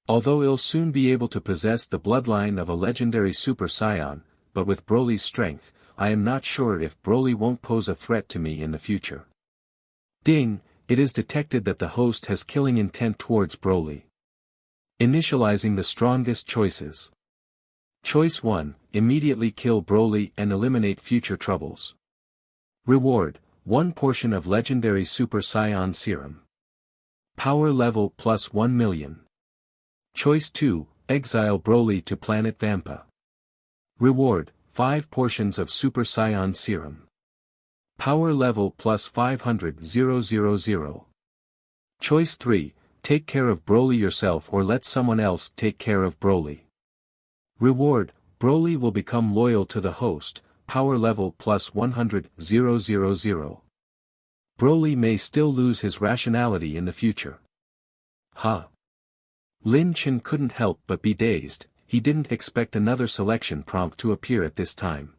Although he'll soon be able to possess the bloodline of a legendary Super Saiyan, but with Broly's strength, I am not sure if Broly won't pose a threat to me in the future. Ding, it is detected that the host has killing intent towards Broly. Initializing the strongest choices. Choice 1, immediately kill Broly and eliminate future troubles. Reward, 1 portion of legendary Super Saiyan serum. Power level plus 1 million. Choice 2, exile Broly to Planet Vampa. Reward, 5 portions of Super Saiyan serum. Power level plus 500,000. Choice 3, take care of Broly yourself or let someone else take care of Broly. Reward, Broly will become loyal to the host, power level plus 100,000. Broly may still lose his rationality in the future. Huh. Lin Chen couldn't help but be dazed, he didn't expect another selection prompt to appear at this time.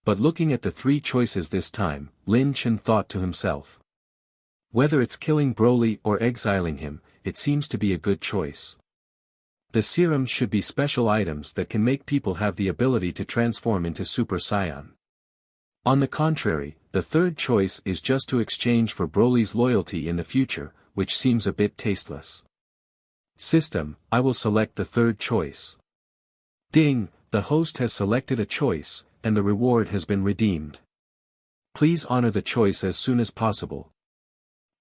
But looking at the 3 choices this time, Lin Chen thought to himself. Whether it's killing Broly or exiling him, it seems to be a good choice. The serums should be special items that can make people have the ability to transform into Super Saiyan. On the contrary, the 3rd choice is just to exchange for Broly's loyalty in the future, which seems a bit tasteless. System, I will select the 3rd choice. Ding, the host has selected a choice, and the reward has been redeemed. Please honor the choice as soon as possible.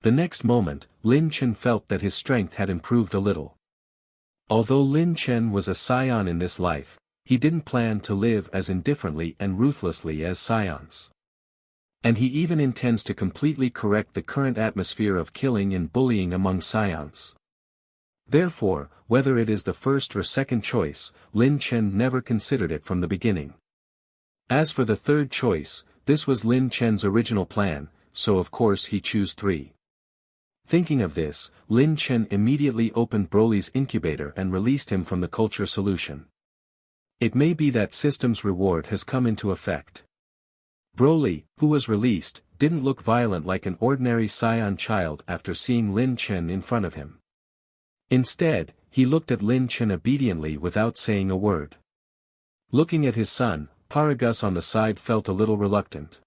The next moment, Lin Chen felt that his strength had improved a little. Although Lin Chen was a Saiyan in this life, he didn't plan to live as indifferently and ruthlessly as Saiyans. And he even intends to completely correct the current atmosphere of killing and bullying among Saiyans. Therefore, whether it is the 1st or 2nd choice, Lin Chen never considered it from the beginning. As for the 3rd choice, this was Lin Chen's original plan, so of course he chose 3. Thinking of this, Lin Chen immediately opened Broly's incubator and released him from the culture solution. It may be that system's reward has come into effect. Broly, who was released, didn't look violent like an ordinary Saiyan child after seeing Lin Chen in front of him. Instead, he looked at Lin Chen obediently without saying a word. Looking at his son, Paragus on the side felt a little reluctant.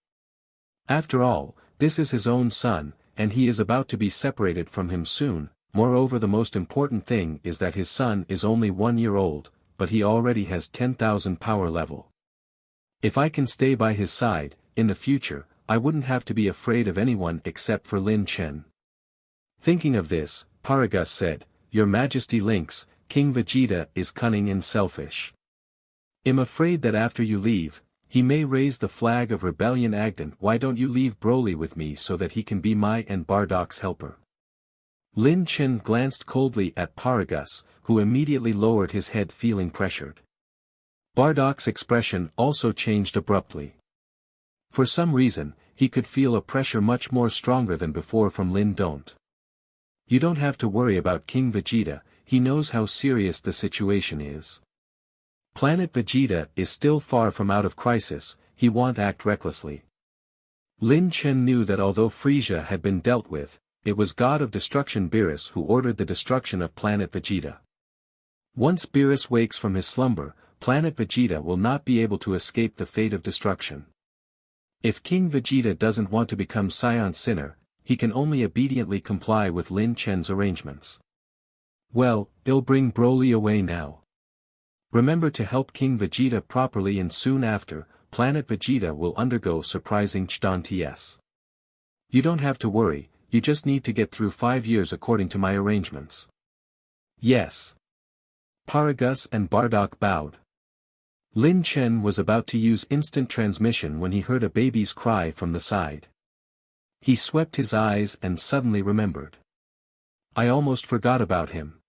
After all, this is his own son, and he is about to be separated from him soon. Moreover, the most important thing is that his son is only 1 year old, but he already has 10,000 power level. If I can stay by his side, in the future, I wouldn't have to be afraid of anyone except for Lin Chen. Thinking of this, Paragus said, Your Majesty Lynx, King Vegeta is cunning and selfish. I'm afraid that after you leave, he may raise the flag of rebellion. Agden, why don't you leave Broly with me so that he can be my and Bardock's helper? Lin Chen glanced coldly at Paragus, who immediately lowered his head feeling pressured. Bardock's expression also changed abruptly. For some reason, he could feel a pressure much more stronger than before from Lin Don't. You don't have to worry about King Vegeta, he knows how serious the situation is. Planet Vegeta is still far from out of crisis, he won't act recklessly. Lin Chen knew that although Frieza had been dealt with, it was God of Destruction Beerus who ordered the destruction of Planet Vegeta. Once Beerus wakes from his slumber, Planet Vegeta will not be able to escape the fate of destruction. If King Vegeta doesn't want to become Saiyan Sinner, he can only obediently comply with Lin Chen's arrangements. Well, I'll bring Broly away now. Remember to help King Vegeta properly, and soon after, Planet Vegeta will undergo surprising changes. You don't have to worry, you just need to get through 5 years according to my arrangements. Yes. Paragus and Bardock bowed. Lin Chen was about to use instant transmission when he heard a baby's cry from the side. He swept his eyes and suddenly remembered. I almost forgot about him.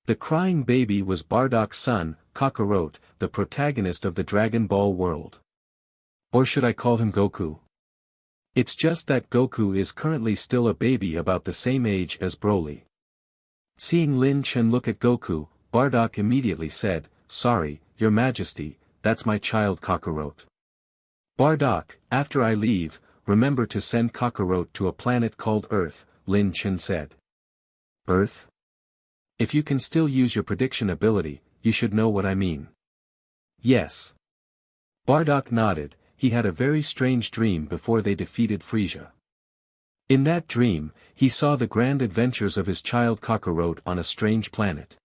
The crying baby was Bardock's son, Kakarot, the protagonist of the Dragon Ball world. Or should I call him Goku? It's just that Goku is currently still a baby about the same age as Broly. Seeing Lin Chen look at Goku, Bardock immediately said, Sorry, Your Majesty, that's my child Kakarot. Bardock, after I leave, remember to send Kakarot to a planet called Earth, Lin Chen said. Earth? If you can still use your prediction ability, you should know what I mean. Yes. Bardock nodded. He had a very strange dream before they defeated Frieza. In that dream, he saw the grand adventures of his child Kakarot on a strange planet.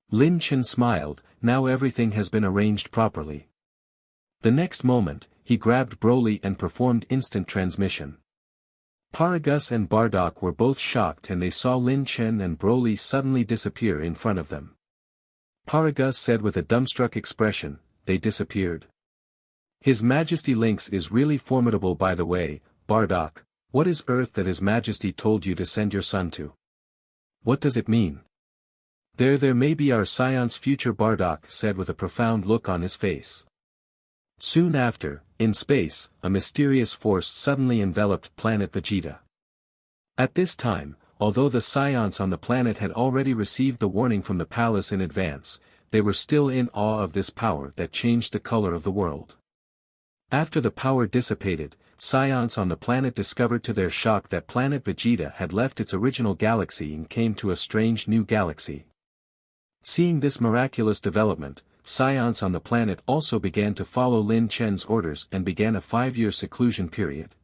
Lin Chen smiled, now everything has been arranged properly. The next moment, he grabbed Broly and performed instant transmission. Paragus and Bardock were both shocked and they saw Lin Chen and Broly suddenly disappear in front of them. Paragus said with a dumbstruck expression, They disappeared. His Majesty Lynx is really formidable, by the way, Bardock. What is Earth that His Majesty told you to send your son to? What does it mean? There may be our Saiyans' future, Bardock said with a profound look on his face. Soon after, in space, a mysterious force suddenly enveloped Planet Vegeta. At this time, although the Saiyans on the planet had already received the warning from the palace in advance, they were still in awe of this power that changed the color of the world. After the power dissipated, Saiyans on the planet discovered to their shock that Planet Vegeta had left its original galaxy and came to a strange new galaxy. Seeing this miraculous development, Saiyans on the planet also began to follow Lin Chen's orders and began a 5-year seclusion period.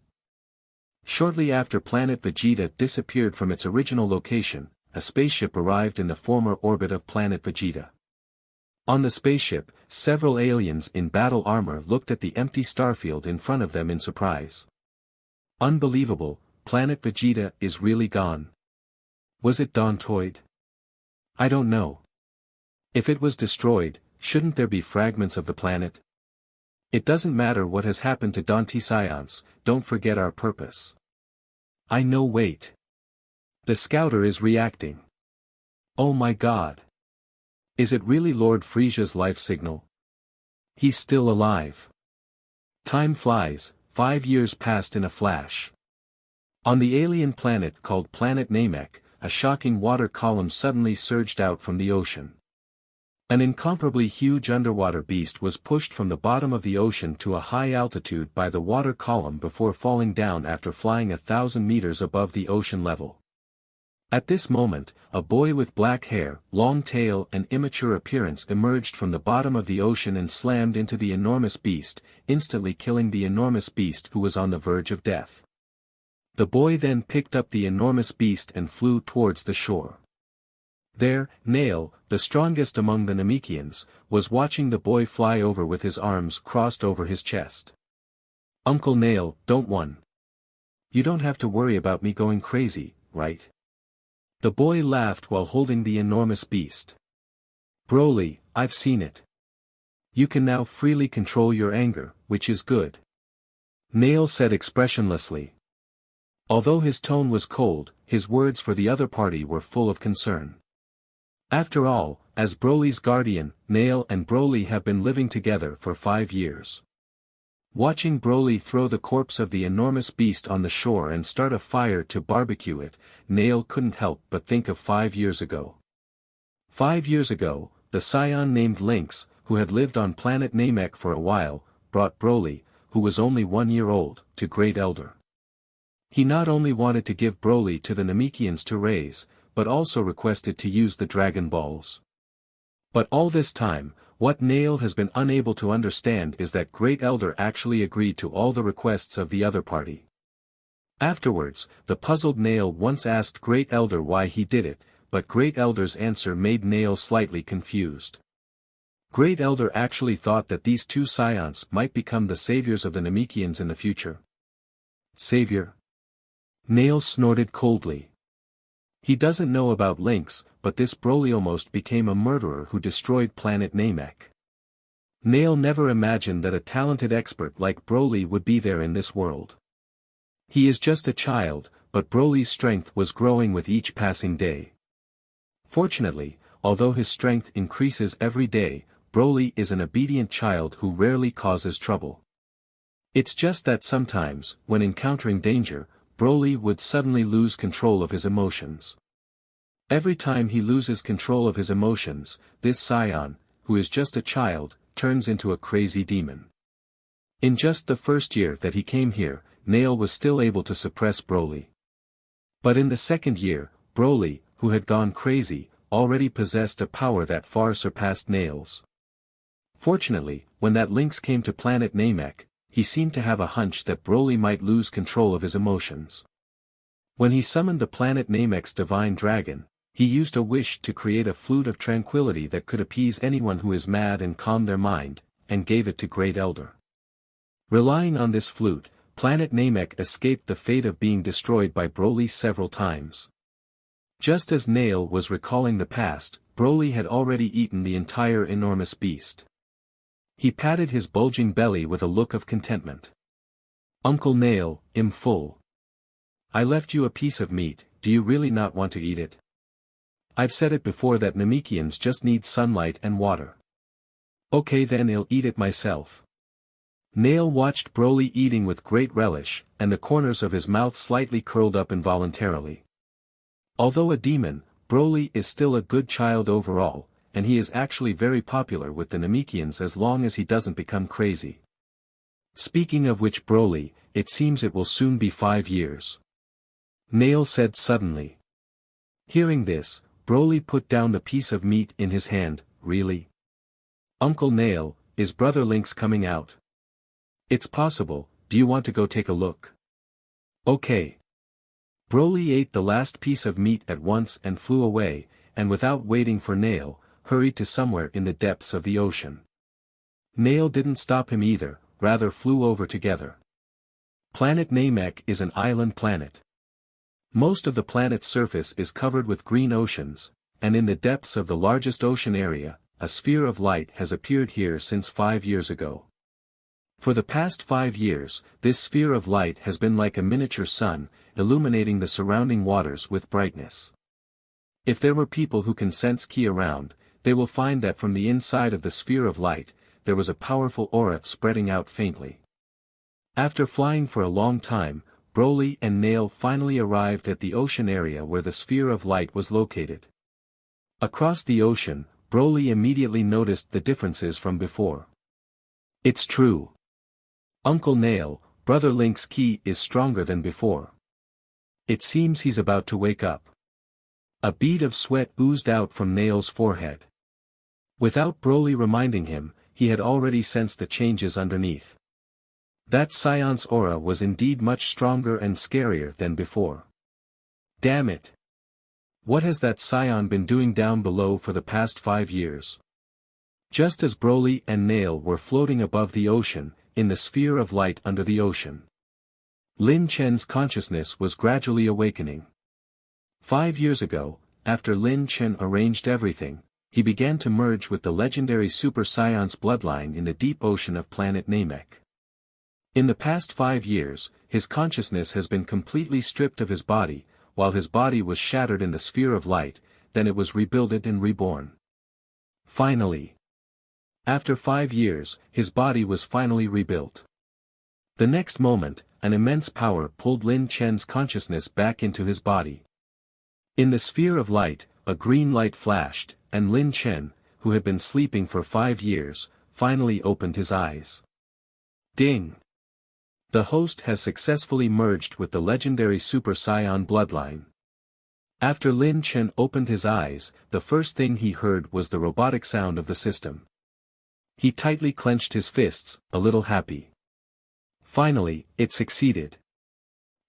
Shortly after Planet Vegeta disappeared from its original location, a spaceship arrived in the former orbit of Planet Vegeta. On the spaceship, several aliens in battle armor looked at the empty starfield in front of them in surprise. Unbelievable, Planet Vegeta is really gone. Was it destroyed? I don't know. If it was destroyed, shouldn't there be fragments of the planet? It doesn't matter what has happened to Dante Saiyans, don't forget our purpose. I know, wait. The scouter is reacting. Oh my god. Is it really Lord Frieza's life signal? He's still alive. Time flies, 5 years passed in a flash. On the alien planet called Planet Namek, a shocking water column suddenly surged out from the ocean. An incomparably huge underwater beast was pushed from the bottom of the ocean to a high altitude by the water column before falling down after flying 1,000 meters above the ocean level. At this moment, a boy with black hair, long tail and immature appearance emerged from the bottom of the ocean and slammed into the enormous beast, instantly killing the enormous beast who was on the verge of death. The boy then picked up the enormous beast and flew towards the shore. There, Nail, the strongest among the Namekians, was watching the boy fly over with his arms crossed over his chest. Uncle Nail, don't worry. You don't have to worry about me going crazy, right? The boy laughed while holding the enormous beast. Broly, I've seen it. You can now freely control your anger, which is good. Nail said expressionlessly. Although his tone was cold, his words for the other party were full of concern. After all, as Broly's guardian, Nail and Broly have been living together for 5 years. Watching Broly throw the corpse of the enormous beast on the shore and start a fire to barbecue it, Nail couldn't help but think of 5 years ago. 5 years ago, the Saiyan named Lynx, who had lived on planet Namek for a while, brought Broly, who was only 1 year old, to Great Elder. He not only wanted to give Broly to the Namekians to raise, but also requested to use the Dragon Balls. But all this time, what Nail has been unable to understand is that Great Elder actually agreed to all the requests of the other party. Afterwards, the puzzled Nail once asked Great Elder why he did it, but Great Elder's answer made Nail slightly confused. Great Elder actually thought that these two Saiyans might become the saviors of the Namekians in the future. Savior? Nail snorted coldly. He doesn't know about Lynx, but this Broly almost became a murderer who destroyed planet Namek. Nail never imagined that a talented expert like Broly would be there in this world. He is just a child, but Broly's strength was growing with each passing day. Fortunately, although his strength increases every day, Broly is an obedient child who rarely causes trouble. It's just that sometimes, when encountering danger, Broly would suddenly lose control of his emotions. Every time he loses control of his emotions, this Saiyan, who is just a child, turns into a crazy demon. In just the first year that he came here, Nail was still able to suppress Broly. But in the second year, Broly, who had gone crazy, already possessed a power that far surpassed Nail's. Fortunately, when that Lynx came to planet Namek, he seemed to have a hunch that Broly might lose control of his emotions. When he summoned the planet Namek's divine dragon, he used a wish to create a flute of tranquility that could appease anyone who is mad and calm their mind, and gave it to Great Elder. Relying on this flute, planet Namek escaped the fate of being destroyed by Broly several times. Just as Nail was recalling the past, Broly had already eaten the entire enormous beast. He patted his bulging belly with a look of contentment. Uncle Nail, I'm full. I left you a piece of meat, do you really not want to eat it? I've said it before that Namekians just need sunlight and water. Okay then, I'll eat it myself. Nail watched Broly eating with great relish, and the corners of his mouth slightly curled up involuntarily. Although a demon, Broly is still a good child overall, and he is actually very popular with the Namekians as long as he doesn't become crazy. Speaking of which, Broly, it seems it will soon be 5 years. Nail said suddenly. Hearing this, Broly put down the piece of meat in his hand. Really? Uncle Nail, is Brother Lynx coming out? It's possible, do you want to go take a look? Okay. Broly ate the last piece of meat at once and flew away, and without waiting for Nail, hurried to somewhere in the depths of the ocean. Nail didn't stop him either, rather flew over together. Planet Namek is an island planet. Most of the planet's surface is covered with green oceans, and in the depths of the largest ocean area, a sphere of light has appeared here since 5 years ago. For the past 5 years, this sphere of light has been like a miniature sun, illuminating the surrounding waters with brightness. If there were people who can sense ki around, they will find that from the inside of the sphere of light, there was a powerful aura spreading out faintly. After flying for a long time, Broly and Nail finally arrived at the ocean area where the sphere of light was located. Across the ocean, Broly immediately noticed the differences from before. It's true. Uncle Nail, Brother Link's ki is stronger than before. It seems he's about to wake up. A bead of sweat oozed out from Nail's forehead. Without Broly reminding him, he had already sensed the changes underneath. That Saiyan's aura was indeed much stronger and scarier than before. Damn it! What has that Saiyan been doing down below for the past 5 years? Just as Broly and Nail were floating above the ocean, in the sphere of light under the ocean, Lin Chen's consciousness was gradually awakening. 5 years ago, after Lin Chen arranged everything, he began to merge with the legendary Super Saiyan's bloodline in the deep ocean of planet Namek. In the past 5 years, his consciousness has been completely stripped of his body, while his body was shattered in the sphere of light, then it was rebuilded and reborn. Finally. After 5 years, his body was finally rebuilt. The next moment, an immense power pulled Lin Chen's consciousness back into his body. In the sphere of light, a green light flashed, and Lin Chen, who had been sleeping for 5 years, finally opened his eyes. Ding! The host has successfully merged with the legendary Super Saiyan bloodline. After Lin Chen opened his eyes, the first thing he heard was the robotic sound of the system. He tightly clenched his fists, a little happy. Finally, it succeeded.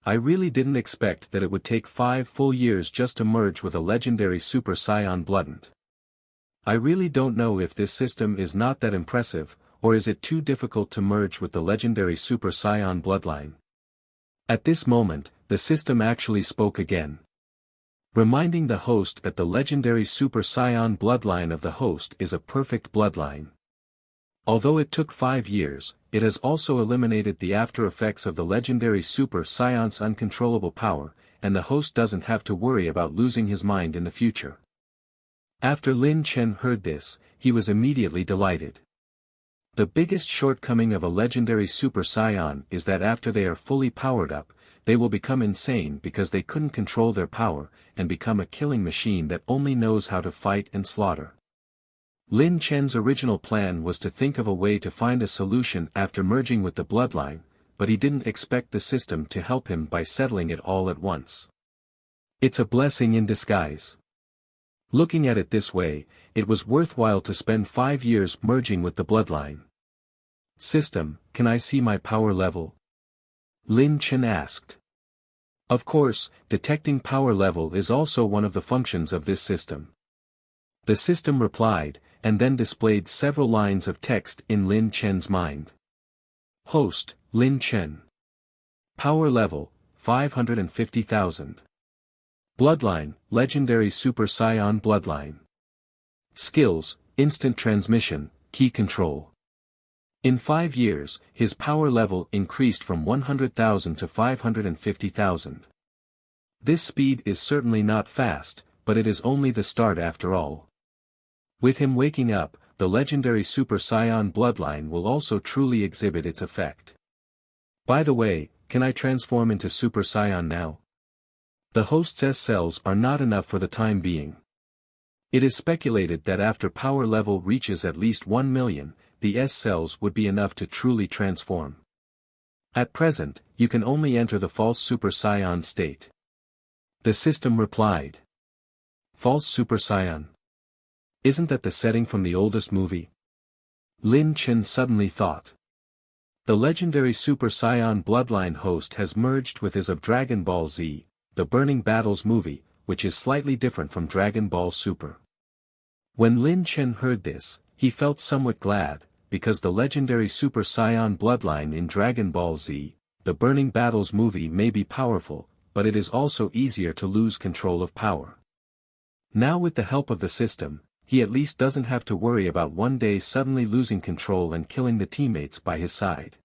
I really didn't expect that it would take 5 full years just to merge with a legendary Super Saiyan bloodline. I really don't know if this system is not that impressive, or is it too difficult to merge with the legendary Super Saiyan bloodline. At this moment, the system actually spoke again, reminding the host that the legendary Super Saiyan bloodline of the host is a perfect bloodline. Although it took 5 years, it has also eliminated the after effects of the legendary Super Saiyan's uncontrollable power, and the host doesn't have to worry about losing his mind in the future. After Lin Chen heard this, he was immediately delighted. The biggest shortcoming of a legendary Super Saiyan is that after they are fully powered up, they will become insane because they couldn't control their power, and become a killing machine that only knows how to fight and slaughter. Lin Chen's original plan was to think of a way to find a solution after merging with the bloodline, but he didn't expect the system to help him by settling it all at once. It's a blessing in disguise. Looking at it this way, it was worthwhile to spend 5 years merging with the bloodline. System, can I see my power level? Lin Chen asked. Of course, detecting power level is also one of the functions of this system. The system replied, and then displayed several lines of text in Lin Chen's mind. Host, Lin Chen. Power level, 550,000. Bloodline, legendary Super Saiyan bloodline. Skills, instant transmission, key control. In 5 years, his power level increased from 100,000 to 550,000. This speed is certainly not fast, but it is only the start after all. With him waking up, the legendary Super Saiyan bloodline will also truly exhibit its effect. By the way, can I transform into Super Saiyan now? The host's S cells are not enough for the time being. It is speculated that after power level reaches at least 1 million, the S cells would be enough to truly transform. At present, you can only enter the false Super Saiyan state. The system replied. False Super Saiyan. Isn't that the setting from the oldest movie? Lin Chen suddenly thought. The legendary Super Saiyan bloodline host has merged with his of Dragon Ball Z, the Burning Battles movie, which is slightly different from Dragon Ball Super. When Lin Chen heard this, he felt somewhat glad, because the legendary Super Saiyan bloodline in Dragon Ball Z, the Burning Battles movie may be powerful, but it is also easier to lose control of power. Now with the help of the system, he at least doesn't have to worry about one day suddenly losing control and killing the teammates by his side.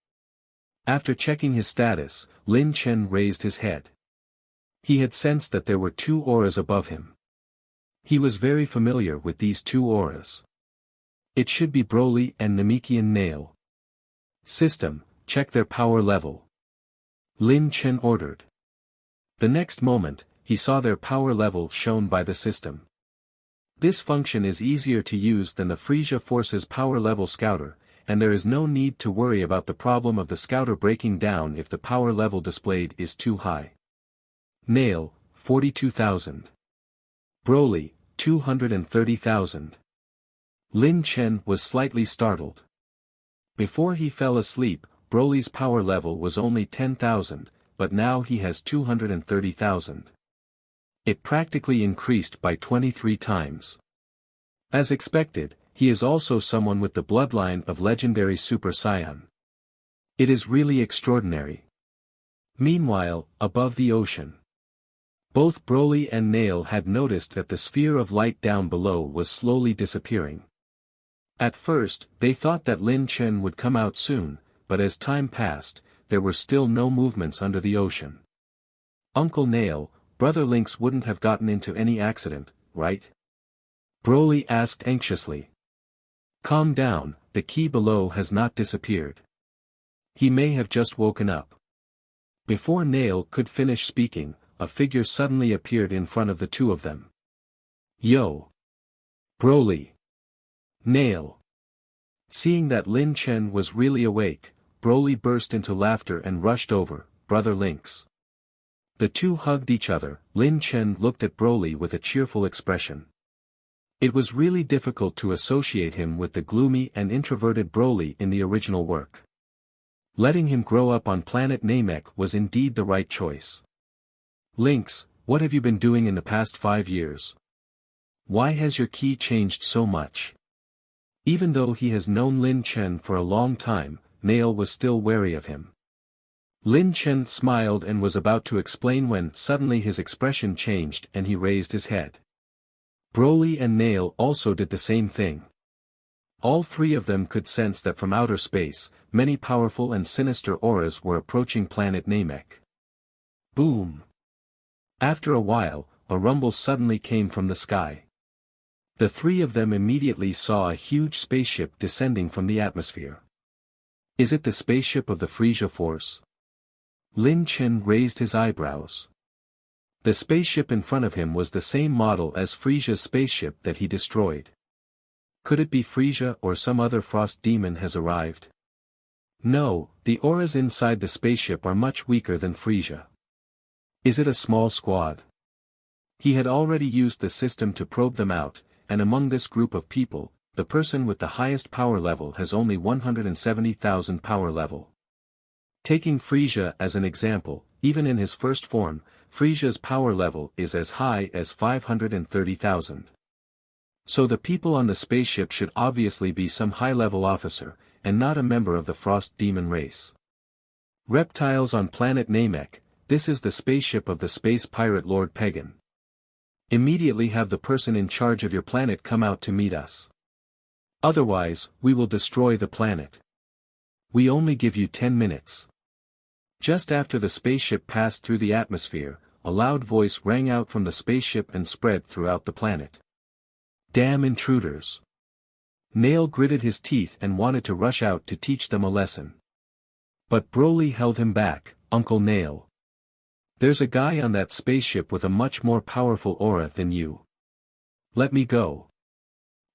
After checking his status, Lin Chen raised his head. He had sensed that there were 2 auras above him. He was very familiar with these 2 auras. It should be Broly and Namekian Nail. System, check their power level. Lin Chen ordered. The next moment, he saw their power level shown by the system. This function is easier to use than the Frieza Force's power level scouter, and there is no need to worry about the problem of the scouter breaking down if the power level displayed is too high. Nail, 42,000. Broly, 230,000. Lin Chen was slightly startled. Before he fell asleep, Broly's power level was only 10,000, but now he has 230,000. It practically increased by 23 times. As expected, he is also someone with the bloodline of legendary Super Saiyan. It is really extraordinary. Meanwhile, above the ocean, both Broly and Nail had noticed that the sphere of light down below was slowly disappearing. At first, they thought that Lin Chen would come out soon, but as time passed, there were still no movements under the ocean. Uncle Nail, Brother Lynx wouldn't have gotten into any accident, right? Broly asked anxiously. Calm down, the key below has not disappeared. He may have just woken up. Before Nail could finish speaking, a figure suddenly appeared in front of the 2 of them. Yo! Broly! Nail! Seeing that Lin Chen was really awake, Broly burst into laughter and rushed over, Brother Lynx. The 2 hugged each other. Lin Chen looked at Broly with a cheerful expression. It was really difficult to associate him with the gloomy and introverted Broly in the original work. Letting him grow up on planet Namek was indeed the right choice. Lynx, what have you been doing in the past 5 years? Why has your ki changed so much? Even though he has known Lin Chen for a long time, Nail was still wary of him. Lin Chen smiled and was about to explain when suddenly his expression changed and he raised his head. Broly and Nail also did the same thing. All three of them could sense that from outer space, many powerful and sinister auras were approaching planet Namek. Boom! After a while, a rumble suddenly came from the sky. The three of them immediately saw a huge spaceship descending from the atmosphere. Is it the spaceship of the Frieza force? Lin Chen raised his eyebrows. The spaceship in front of him was the same model as Frieza's spaceship that he destroyed. Could it be Frieza or some other frost demon has arrived? No, the auras inside the spaceship are much weaker than Frieza. Is it a small squad? He had already used the system to probe them out, and among this group of people, the person with the highest power level has only 170,000 power level. Taking Frieza as an example, even in his first form, Frieza's power level is as high as 530,000. So the people on the spaceship should obviously be some high-level officer, and not a member of the Frost Demon race. Reptiles on planet Namek, this is the spaceship of the space pirate Lord Peagan. Immediately have the person in charge of your planet come out to meet us. Otherwise, we will destroy the planet. We only give you 10 minutes. Just after the spaceship passed through the atmosphere, a loud voice rang out from the spaceship and spread throughout the planet. Damn intruders! Nail gritted his teeth and wanted to rush out to teach them a lesson. But Broly held him back. Uncle Nail. There's a guy on that spaceship with a much more powerful aura than you. Let me go.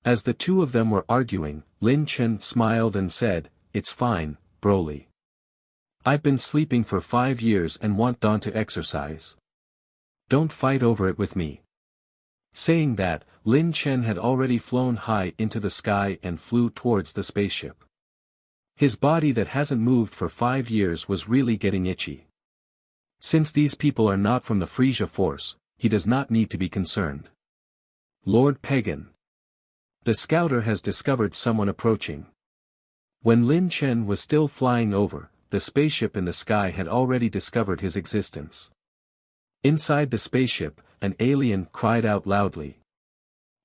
As the two of them were arguing, Lin Chen smiled and said, It's fine, Broly. I've been sleeping for 5 years and want Dawn to exercise. Don't fight over it with me. Saying that, Lin Chen had already flown high into the sky and flew towards the spaceship. His body that hasn't moved for 5 years was really getting itchy. Since these people are not from the Frieza force, he does not need to be concerned. Lord Peagan. The scouter has discovered someone approaching. When Lin Chen was still flying over, the spaceship in the sky had already discovered his existence. Inside the spaceship, an alien cried out loudly.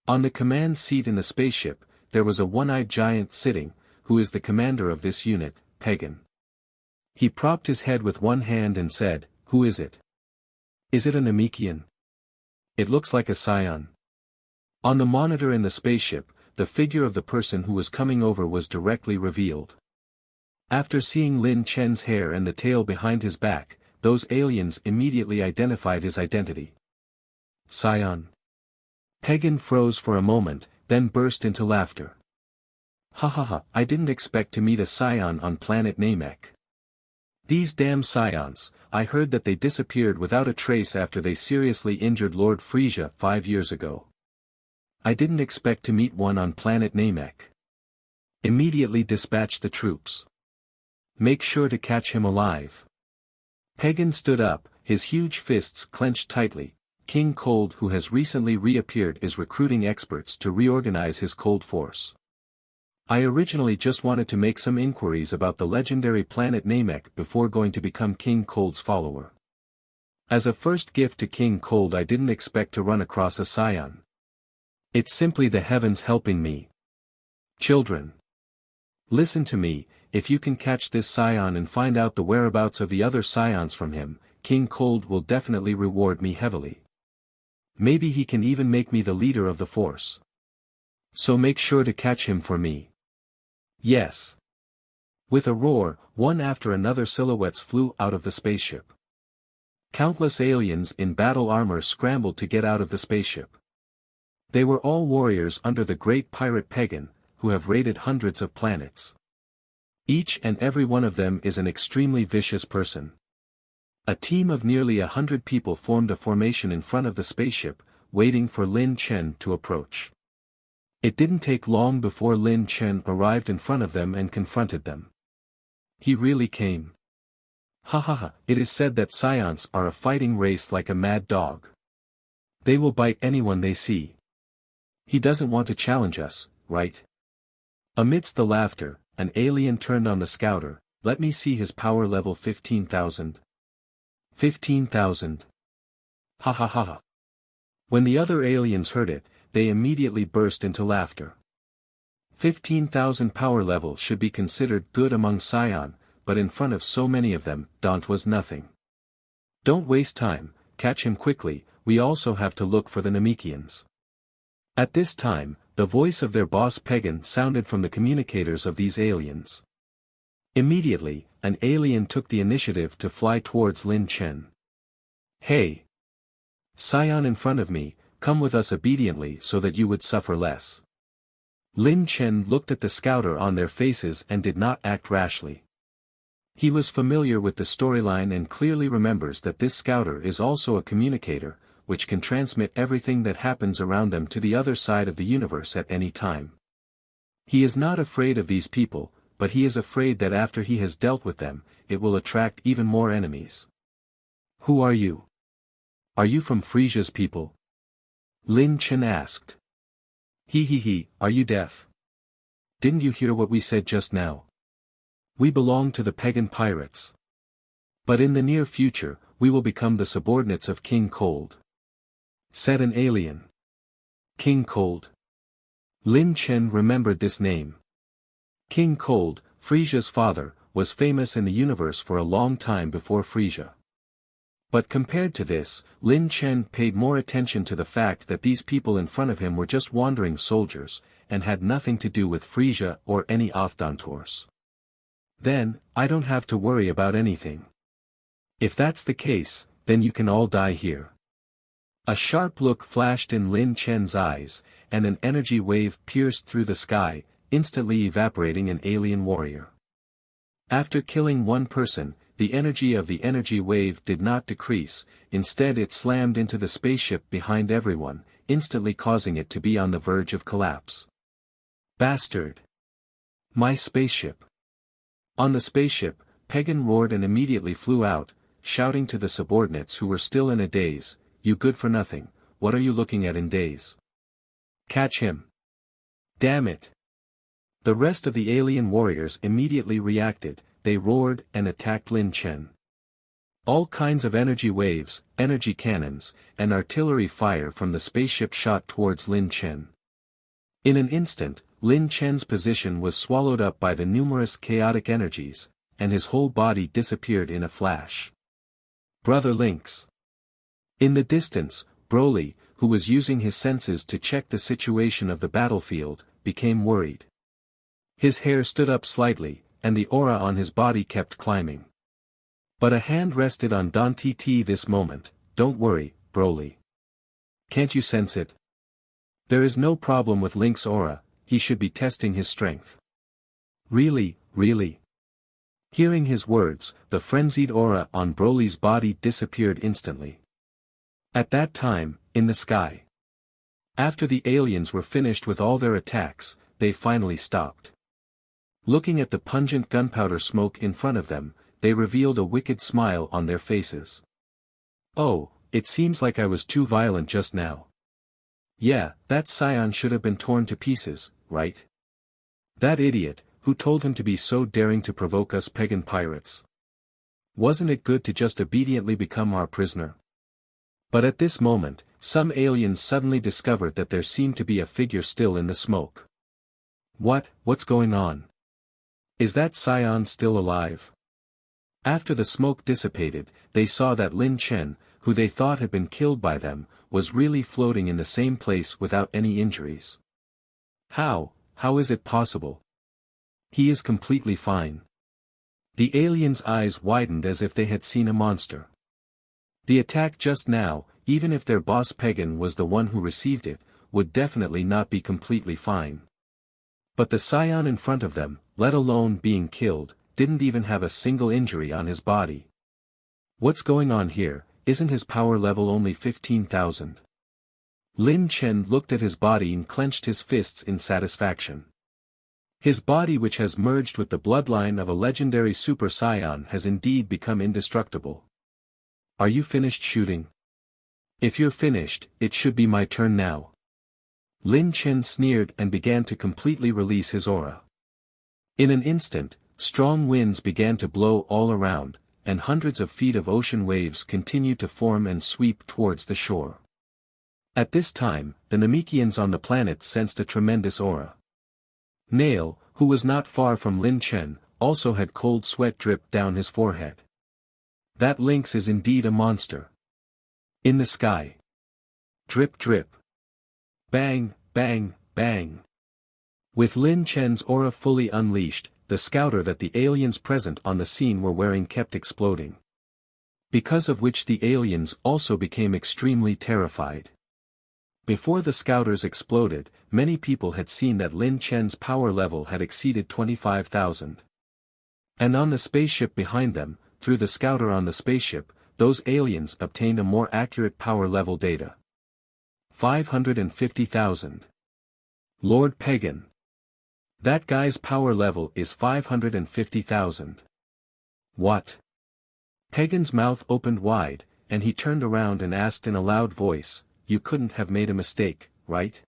On the command seat in the spaceship, there was a one-eyed giant sitting, who is the commander of this unit, Peagan. He propped his head with one hand and said, Who is it? Is it a Namekian? It looks like a Saiyan. On the monitor in the spaceship, the figure of the person who was coming over was directly revealed. After seeing Lin Chen's hair and the tail behind his back, those aliens immediately identified his identity. Saiyan. Peagan froze for a moment, then burst into laughter. Ha ha ha, I didn't expect to meet a Saiyan on planet Namek. These damn Saiyans, I heard that they disappeared without a trace after they seriously injured Lord Frieza 5 years ago. I didn't expect to meet one on planet Namek. Immediately dispatch the troops. Make sure to catch him alive. Peagan stood up, his huge fists clenched tightly. King Cold, who has recently reappeared, is recruiting experts to reorganize his cold force. I originally just wanted to make some inquiries about the legendary planet Namek before going to become King Cold's follower. As a first gift to King Cold, I didn't expect to run across a Saiyan. It's simply the heavens helping me. Children. Listen to me, if you can catch this Saiyan and find out the whereabouts of the other Saiyans from him, King Cold will definitely reward me heavily. Maybe he can even make me the leader of the force. So make sure to catch him for me. Yes. With a roar, one after another silhouettes flew out of the spaceship. Countless aliens in battle armor scrambled to get out of the spaceship. They were all warriors under the great pirate Peagan, who have raided hundreds of planets. Each and every one of them is an extremely vicious person. A team of nearly 100 people formed a formation in front of the spaceship, waiting for Lin Chen to approach. It didn't take long before Lin Chen arrived in front of them and confronted them. He really came. Ha ha ha, it is said that Saiyans are a fighting race like a mad dog. They will bite anyone they see. He doesn't want to challenge us, right? Amidst the laughter, an alien turned on the scouter. Let me see his power level. 15,000. 15,000. Ha ha ha ha. When the other aliens heard it, they immediately burst into laughter. 15,000 power level should be considered good among Saiyan, but in front of so many of them, daunt was nothing. Don't waste time, catch him quickly, we also have to look for the Namekians. At this time, the voice of their boss Peagan sounded from the communicators of these aliens. Immediately, an alien took the initiative to fly towards Lin Chen. Hey! Saiyan in front of me, come with us obediently so that you would suffer less. Lin Chen looked at the scouter on their faces and did not act rashly. He was familiar with the storyline and clearly remembers that this scouter is also a communicator, which can transmit everything that happens around them to the other side of the universe at any time. He is not afraid of these people, but he is afraid that after he has dealt with them, it will attract even more enemies. Who are you? Are you from Frieza's people? Lin Chen asked. He, are you deaf? Didn't you hear what we said just now? We belong to the Peagan pirates. But in the near future, we will become the subordinates of King Cold. Said an alien. King Cold. Lin Chen remembered this name. King Cold, Frieza's father, was famous in the universe for a long time before Frieza. But compared to this, Lin Chen paid more attention to the fact that these people in front of him were just wandering soldiers, and had nothing to do with Frieza or any Aufdantors. Then, I don't have to worry about anything. If that's the case, then you can all die here. A sharp look flashed in Lin Chen's eyes, and an energy wave pierced through the sky, instantly evaporating an alien warrior. After killing one person, the energy of the energy wave did not decrease, instead it slammed into the spaceship behind everyone, instantly causing it to be on the verge of collapse. Bastard! My spaceship! On the spaceship, Peagan roared and immediately flew out, shouting to the subordinates who were still in a daze, "You good for nothing, what are you looking at in daze? Catch him! Damn it!" The rest of the alien warriors immediately reacted, they roared and attacked Lin Chen. All kinds of energy waves, energy cannons, and artillery fire from the spaceship shot towards Lin Chen. In an instant, Lin Chen's position was swallowed up by the numerous chaotic energies, and his whole body disappeared in a flash. Brother Lynx. In the distance, Broly, who was using his senses to check the situation of the battlefield, became worried. His hair stood up slightly, and the aura on his body kept climbing. But a hand rested on Dante T this moment. Don't worry, Broly. Can't you sense it? There is no problem with Link's aura, he should be testing his strength. Really? Hearing his words, the frenzied aura on Broly's body disappeared instantly. At that time, in the sky. After the aliens were finished with all their attacks, they finally stopped. Looking at the pungent gunpowder smoke in front of them, they revealed a wicked smile on their faces. Oh, it seems like I was too violent just now. Yeah, that Saiyan should have been torn to pieces, right? That idiot, who told him to be so daring to provoke us Peagan pirates? Wasn't it good to just obediently become our prisoner? But at this moment, some aliens suddenly discovered that there seemed to be a figure still in the smoke. What's going on? Is that Saiyan still alive? After the smoke dissipated, they saw that Lin Chen, who they thought had been killed by them, was really floating in the same place without any injuries. How is it possible? He is completely fine. The aliens' eyes widened as if they had seen a monster. The attack just now, even if their boss Peagan was the one who received it, would definitely not be completely fine. But the Saiyan in front of them, let alone being killed, didn't even have a single injury on his body. What's going on here? Isn't his power level only 15,000? Lin Chen looked at his body and clenched his fists in satisfaction. His body, which has merged with the bloodline of a legendary Super Saiyan, has indeed become indestructible. Are you finished shooting? If you're finished, it should be my turn now. Lin Chen sneered and began to completely release his aura. In an instant, strong winds began to blow all around, and hundreds of feet of ocean waves continued to form and sweep towards the shore. At this time, the Namekians on the planet sensed a tremendous aura. Nail, who was not far from Lin Chen, also had cold sweat drip down his forehead. That lynx is indeed a monster. In the sky. Drip drip. Bang, bang, bang. With Lin Chen's aura fully unleashed, the scouter that the aliens present on the scene were wearing kept exploding. Because of which the aliens also became extremely terrified. Before the scouters exploded, many people had seen that Lin Chen's power level had exceeded 25,000. And on the spaceship behind them, through the scouter on the spaceship, those aliens obtained a more accurate power level data. 550,000. Lord Peagan. That guy's power level is 550,000. What? Peagan's mouth opened wide, and he turned around and asked in a loud voice, "You couldn't have made a mistake, right?"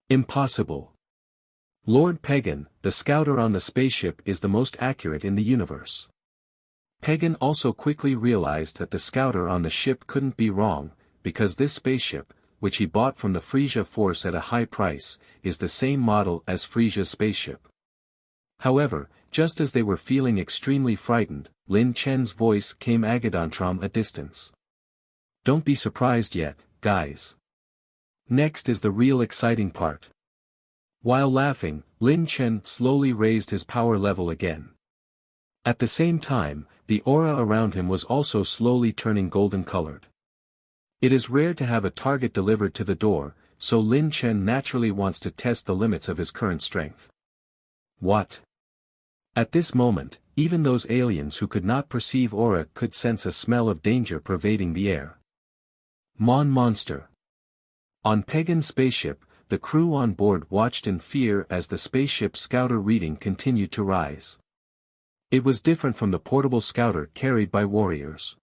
Impossible. Lord Peagan, the scouter on the spaceship, is the most accurate in the universe. Peagan also quickly realized that the scouter on the ship couldn't be wrong, because this spaceship, which he bought from the Frieza force at a high price, is the same model as Frieza's spaceship. However, just as they were feeling extremely frightened, Lin Chen's voice came Agadon from a distance. Don't be surprised yet, guys. Next is the real exciting part. While laughing, Lin Chen slowly raised his power level again. At the same time, the aura around him was also slowly turning golden colored. It is rare to have a target delivered to the door, so Lin Chen naturally wants to test the limits of his current strength. What? At this moment, even those aliens who could not perceive aura could sense a smell of danger pervading the air. Monster. On Peagan's spaceship, the crew on board watched in fear as the spaceship scouter reading continued to rise. It was different from the portable scouter carried by warriors.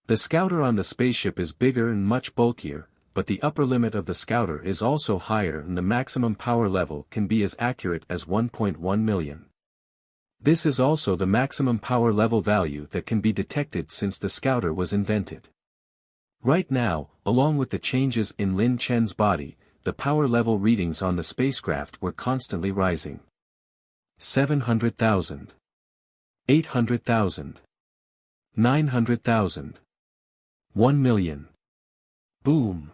The scouter on the spaceship is bigger and much bulkier, but the upper limit of the scouter is also higher and the maximum power level can be as accurate as 1.1 million. This is also the maximum power level value that can be detected since the scouter was invented. Right now, along with the changes in Lin Chen's body, the power level readings on the spacecraft were constantly rising. 700,000. 800,000. 900,000. 1 million. Boom.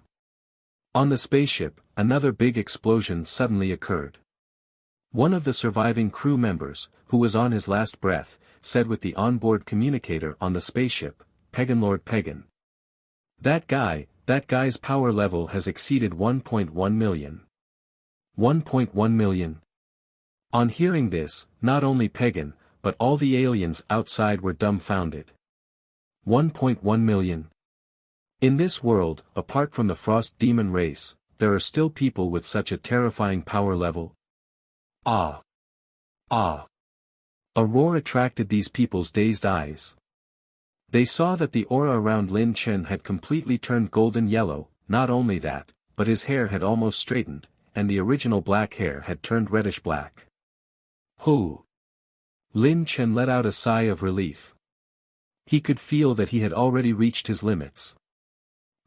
On the spaceship, another big explosion suddenly occurred. One of the surviving crew members, who was on his last breath, said with the onboard communicator on the spaceship, "Peagan, Lord Peagan. That guy's power level has exceeded 1.1 million. 1.1 million. On hearing this, not only Peagan, but all the aliens outside were dumbfounded. 1.1 million. In this world, apart from the Frost Demon race, there are still people with such a terrifying power level. Ah! Ah! A roar attracted these people's dazed eyes. They saw that the aura around Lin Chen had completely turned golden yellow. Not only that, but his hair had almost straightened, and the original black hair had turned reddish black. Who? Lin Chen let out a sigh of relief. He could feel that he had already reached his limits.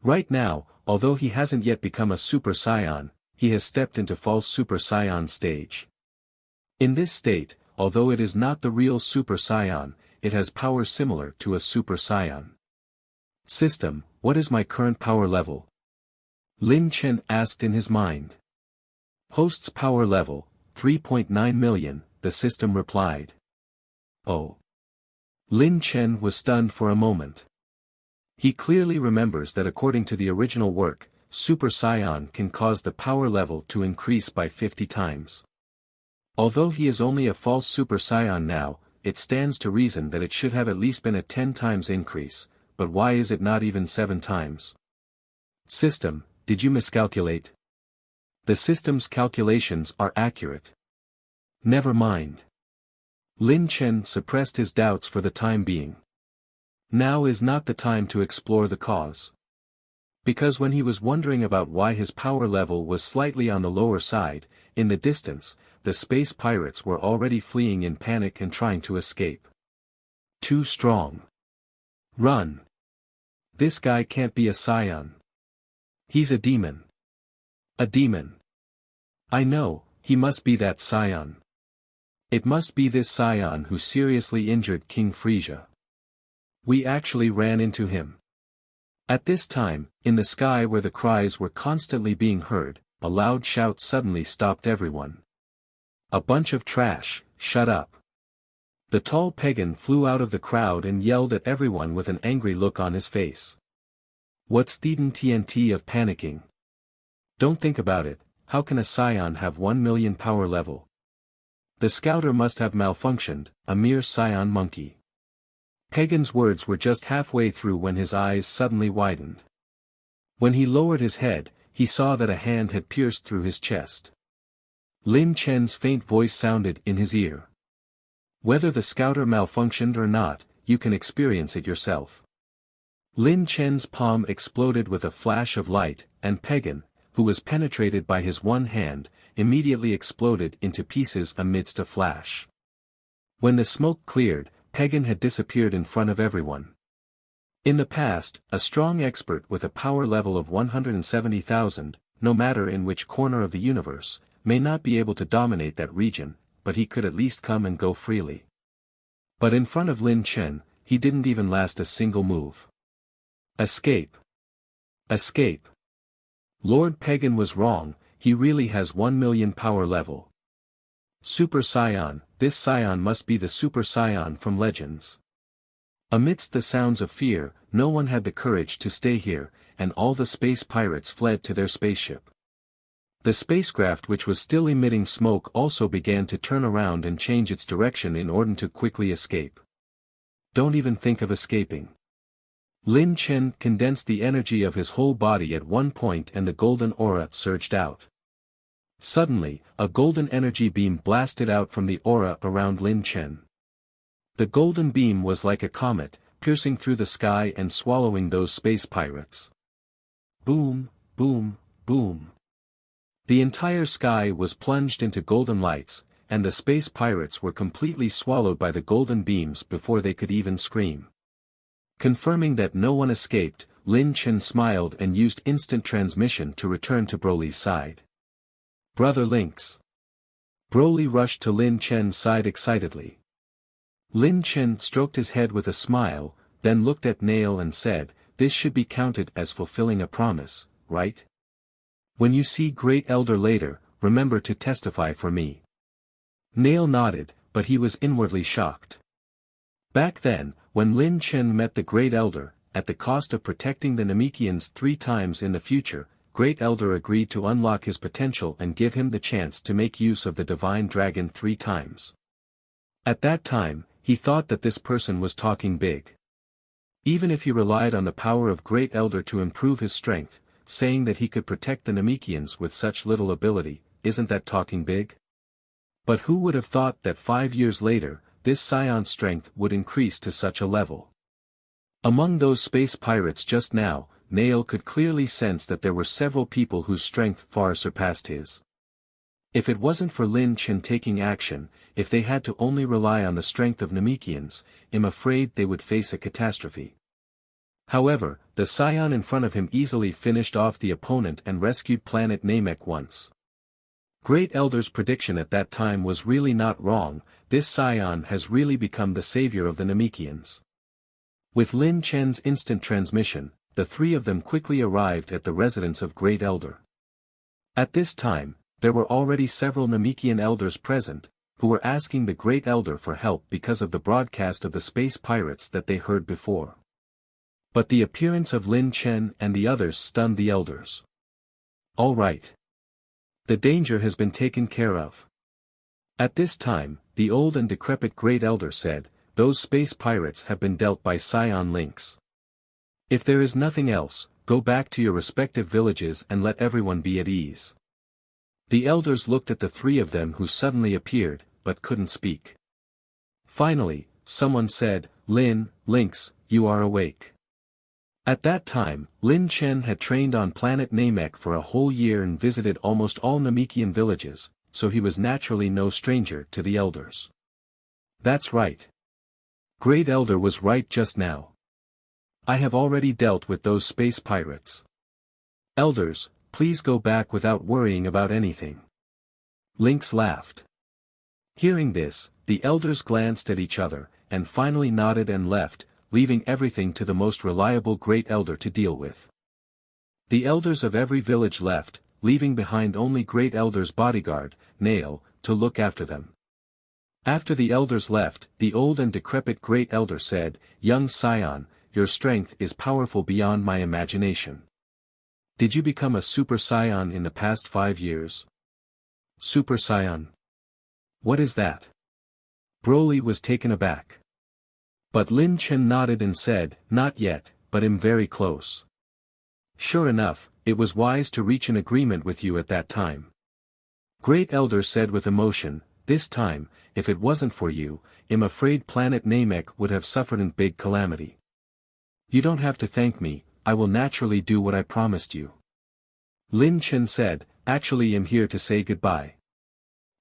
Right now, although he hasn't yet become a Super Saiyan, he has stepped into false Super Saiyan stage. In this state, although it is not the real Super Saiyan, it has powers similar to a Super Saiyan. System, what is my current power level? Lin Chen asked in his mind. Host's power level, 3.9 million, the system replied. Oh. Lin Chen was stunned for a moment. He clearly remembers that according to the original work, Super Saiyan can cause the power level to increase by 50 times. Although he is only a false Super Saiyan now, it stands to reason that it should have at least been a 10 times increase, but why is it not even 7 times? System, did you miscalculate? The system's calculations are accurate. Never mind. Lin Chen suppressed his doubts for the time being. Now is not the time to explore the cause. Because when he was wondering about why his power level was slightly on the lower side, in the distance, the space pirates were already fleeing in panic and trying to escape. Too strong. Run. This guy can't be a Saiyan. He's a demon. A demon. I know, he must be that Saiyan. It must be this Saiyan who seriously injured King Frieza. We actually ran into him. At this time, in the sky where the cries were constantly being heard, a loud shout suddenly stopped everyone. A bunch of trash, shut up. The tall Peagan flew out of the crowd and yelled at everyone with an angry look on his face. What's the TNT of panicking? Don't think about it, how can a Saiyan have 1 million power level? The scouter must have malfunctioned, a mere Saiyan monkey. Peagan's words were just halfway through when his eyes suddenly widened. When he lowered his head, he saw that a hand had pierced through his chest. Lin Chen's faint voice sounded in his ear. Whether the scouter malfunctioned or not, you can experience it yourself. Lin Chen's palm exploded with a flash of light, and Peagan, who was penetrated by his one hand, immediately exploded into pieces amidst a flash. When the smoke cleared, Peagan had disappeared in front of everyone. In the past, a strong expert with a power level of 170,000, no matter in which corner of the universe, may not be able to dominate that region, but he could at least come and go freely. But in front of Lin Chen, he didn't even last a single move. Escape. Escape. Lord Peagan was wrong, he really has 1 million power level. Super Saiyan, this Saiyan must be the Super Saiyan from Legends. Amidst the sounds of fear, no one had the courage to stay here, and all the space pirates fled to their spaceship. The spacecraft which was still emitting smoke also began to turn around and change its direction in order to quickly escape. Don't even think of escaping. Lin Chen condensed the energy of his whole body at one point and the golden aura surged out. Suddenly, a golden energy beam blasted out from the aura around Lin Chen. The golden beam was like a comet, piercing through the sky and swallowing those space pirates. Boom, boom, boom. The entire sky was plunged into golden lights, and the space pirates were completely swallowed by the golden beams before they could even scream. Confirming that no one escaped, Lin Chen smiled and used instant transmission to return to Broly's side. Brother Lynx. Broly rushed to Lin Chen's side excitedly. Lin Chen stroked his head with a smile, then looked at Nail and said, "This should be counted as fulfilling a promise, right? When you see Great Elder later, remember to testify for me." Nail nodded, but he was inwardly shocked. Back then, when Lin Chen met the Great Elder, at the cost of protecting the Namekians 3 times in the future, Great Elder agreed to unlock his potential and give him the chance to make use of the Divine Dragon 3 times. At that time, he thought that this person was talking big. Even if he relied on the power of Great Elder to improve his strength, saying that he could protect the Namekians with such little ability, isn't that talking big? But who would have thought that 5 years later, this Saiyan's strength would increase to such a level? Among those space pirates just now, Nail could clearly sense that there were several people whose strength far surpassed his. If it wasn't for Lin Chen taking action, if they had to only rely on the strength of Namekians, I'm afraid they would face a catastrophe. However, the Saiyan in front of him easily finished off the opponent and rescued planet Namek once. Great Elder's prediction at that time was really not wrong, this Saiyan has really become the savior of the Namekians. With Lin Chen's instant transmission, the 3 of them quickly arrived at the residence of Great Elder. At this time, there were already several Namekian elders present, who were asking the Great Elder for help because of the broadcast of the space pirates that they heard before. But the appearance of Lin Chen and the others stunned the elders. All right. The danger has been taken care of. At this time, the old and decrepit Great Elder said, "Those space pirates have been dealt by Saiyan Lynx. If there is nothing else, go back to your respective villages and let everyone be at ease." The elders looked at the 3 of them who suddenly appeared, but couldn't speak. Finally, someone said, Lynx, you are awake. At that time, Lin Chen had trained on planet Namek for a whole year and visited almost all Namekian villages, so he was naturally no stranger to the elders. That's right. Great Elder was right just now. I have already dealt with those space pirates. Elders, please go back without worrying about anything. Lynx laughed. Hearing this, the elders glanced at each other, and finally nodded and left, leaving everything to the most reliable Great Elder to deal with. The elders of every village left, leaving behind only Great Elder's bodyguard, Nail, to look after them. After the elders left, the old and decrepit Great Elder said, Young Saiyan, your strength is powerful beyond my imagination. Did you become a Super Saiyan in the past 5 years? Super Saiyan? What is that? Broly was taken aback. But Lin Chen nodded and said, Not yet, but I'm very close. Sure enough, it was wise to reach an agreement with you at that time. Great Elder said with emotion, This time, if it wasn't for you, I'm afraid planet Namek would have suffered a big calamity. You don't have to thank me, I will naturally do what I promised you. Lin Chen said, Actually I'm here to say goodbye.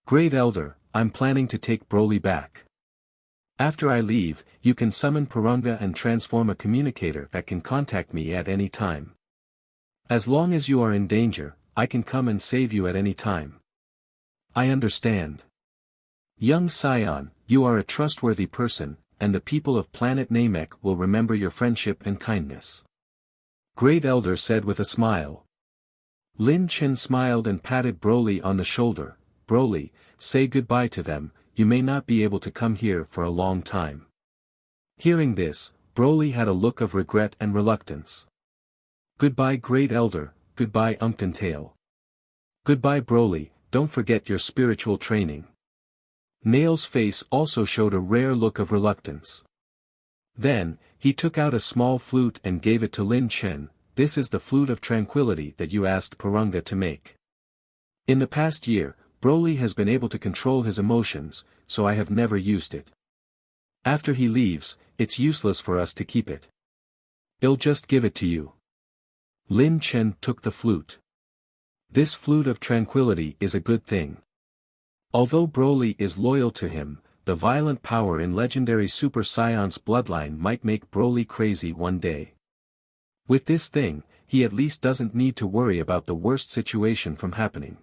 Great Elder, I'm planning to take Broly back. After I leave, you can summon Purunga and transform a communicator that can contact me at any time. As long as you are in danger, I can come and save you at any time. I understand. Young Saiyan, you are a trustworthy person, and the people of planet Namek will remember your friendship and kindness. Great Elder said with a smile. Lin Chen smiled and patted Broly on the shoulder. Broly, say goodbye to them, you may not be able to come here for a long time. Hearing this, Broly had a look of regret and reluctance. Goodbye Great Elder, goodbye Tail. Goodbye Broly, don't forget your spiritual training. Nail's face also showed a rare look of reluctance. Then, he took out a small flute and gave it to Lin Chen. This is the flute of tranquility that you asked Purunga to make. In the past year, Broly has been able to control his emotions, so I have never used it. After he leaves, it's useless for us to keep it. I'll just give it to you. Lin Chen took the flute. This flute of tranquility is a good thing. Although Broly is loyal to him, the violent power in legendary Super Saiyan's bloodline might make Broly crazy one day. With this thing, he at least doesn't need to worry about the worst situation from happening.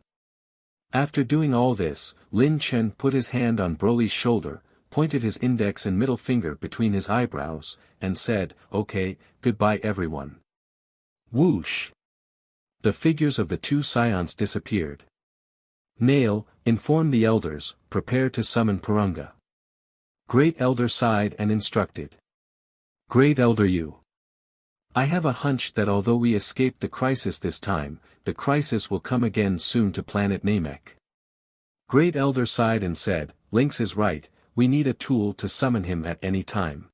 After doing all this, Lin Chen put his hand on Broly's shoulder, pointed his index and middle finger between his eyebrows, and said, Okay, goodbye everyone. Whoosh! The figures of the two Saiyans disappeared. Nail, inform the elders, prepare to summon Purunga. Great Elder sighed and instructed. Great Elder you. I have a hunch that although we escaped the crisis this time, the crisis will come again soon to planet Namek. Great Elder sighed and said, Lynx is right, we need a tool to summon him at any time.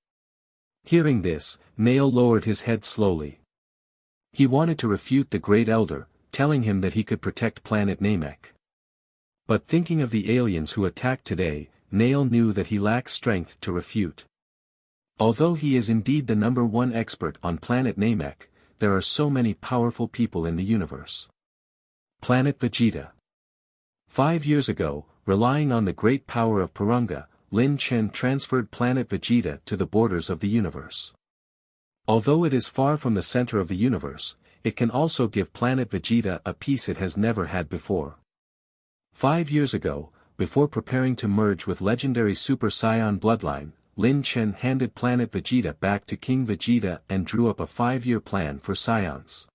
Hearing this, Nail lowered his head slowly. He wanted to refute the Great Elder, telling him that he could protect planet Namek. But thinking of the aliens who attacked today, Nail knew that he lacks strength to refute. Although he is indeed the #1 expert on planet Namek, there are so many powerful people in the universe. Planet Vegeta. 5 years ago, relying on the great power of Purunga, Lin Chen transferred planet Vegeta to the borders of the universe. Although it is far from the center of the universe, it can also give planet Vegeta a piece it has never had before. 5 years ago, before preparing to merge with legendary Super Saiyan bloodline, Lin Chen handed planet Vegeta back to King Vegeta and drew up a 5-year plan for Saiyans.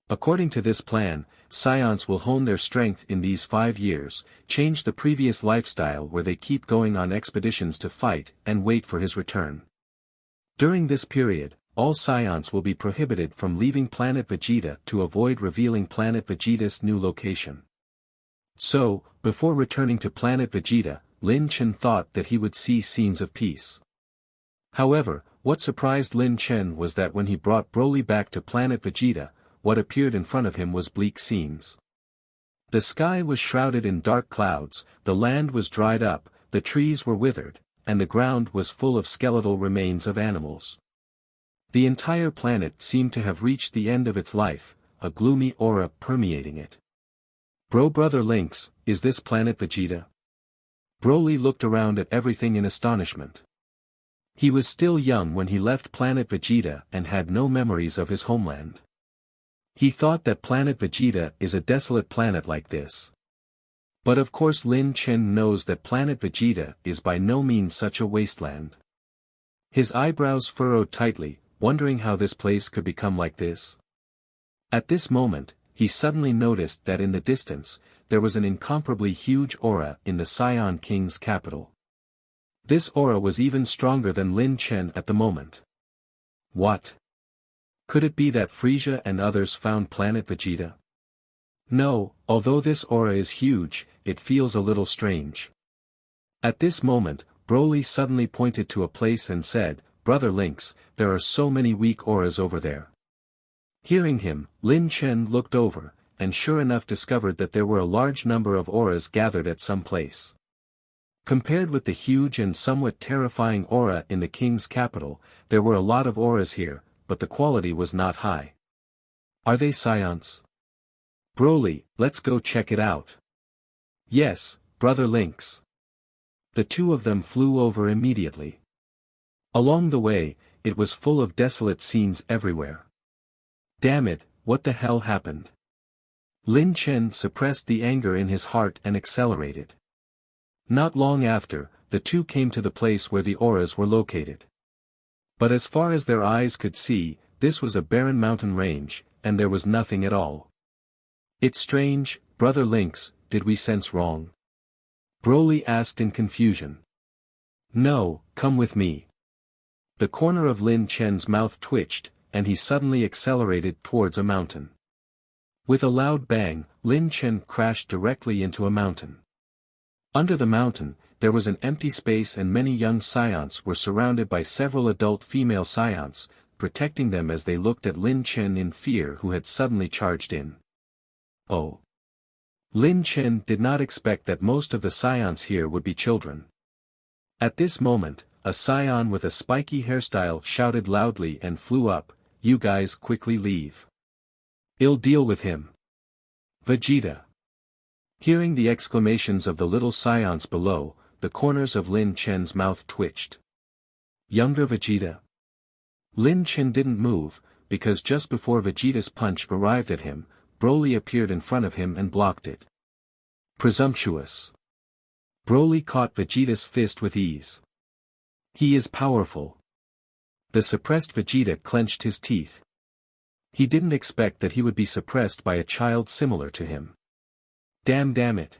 According to this plan, Saiyans will hone their strength in these 5 years, change the previous lifestyle where they keep going on expeditions to fight and wait for his return. During this period, all Saiyans will be prohibited from leaving planet Vegeta to avoid revealing planet Vegeta's new location. So, before returning to planet Vegeta, Lin Chen thought that he would see scenes of peace. However, what surprised Lin Chen was that when he brought Broly back to planet Vegeta, what appeared in front of him was bleak scenes. The sky was shrouded in dark clouds, the land was dried up, the trees were withered, and the ground was full of skeletal remains of animals. The entire planet seemed to have reached the end of its life, a gloomy aura permeating it. Brother Lynx, is this Planet Vegeta? Broly looked around at everything in astonishment. He was still young when he left Planet Vegeta and had no memories of his homeland. He thought that Planet Vegeta is a desolate planet like this. But of course Lin Chen knows that Planet Vegeta is by no means such a wasteland. His eyebrows furrowed tightly, wondering how this place could become like this. At this moment, he suddenly noticed that in the distance, there was an incomparably huge aura in the Saiyan King's capital. This aura was even stronger than Lin Chen at the moment. What? Could it be that Frieza and others found Planet Vegeta? No, although this aura is huge, it feels a little strange. At this moment, Broly suddenly pointed to a place and said, "Brother Lynx, there are so many weak auras over there." Hearing him, Lin Chen looked over, and sure enough discovered that there were a large number of auras gathered at some place. Compared with the huge and somewhat terrifying aura in the king's capital, there were a lot of auras here, but the quality was not high. Are they Saiyans? Broly, let's go check it out. Yes, Brother Lynx. The two of them flew over immediately. Along the way, it was full of desolate scenes everywhere. Damn it, what the hell happened? Lin Chen suppressed the anger in his heart and accelerated. Not long after, the two came to the place where the auras were located. But as far as their eyes could see, this was a barren mountain range, and there was nothing at all. It's strange, Brother Lynx, did we sense wrong? Broly asked in confusion. No, come with me. The corner of Lin Chen's mouth twitched, and he suddenly accelerated towards a mountain. With a loud bang, Lin Chen crashed directly into a mountain. Under the mountain, there was an empty space and many young Saiyans were surrounded by several adult female Saiyans, protecting them as they looked at Lin Chen in fear who had suddenly charged in. Oh! Lin Chen did not expect that most of the Saiyans here would be children. At this moment, a Saiyan with a spiky hairstyle shouted loudly and flew up, "You guys quickly leave. I'll deal with him." Vegeta. Hearing the exclamations of the little Saiyans below, the corners of Lin Chen's mouth twitched. Younger Vegeta. Lin Chen didn't move, because just before Vegeta's punch arrived at him, Broly appeared in front of him and blocked it. Presumptuous. Broly caught Vegeta's fist with ease. He is powerful. The suppressed Vegeta clenched his teeth. He didn't expect that he would be suppressed by a child similar to him. Damn it.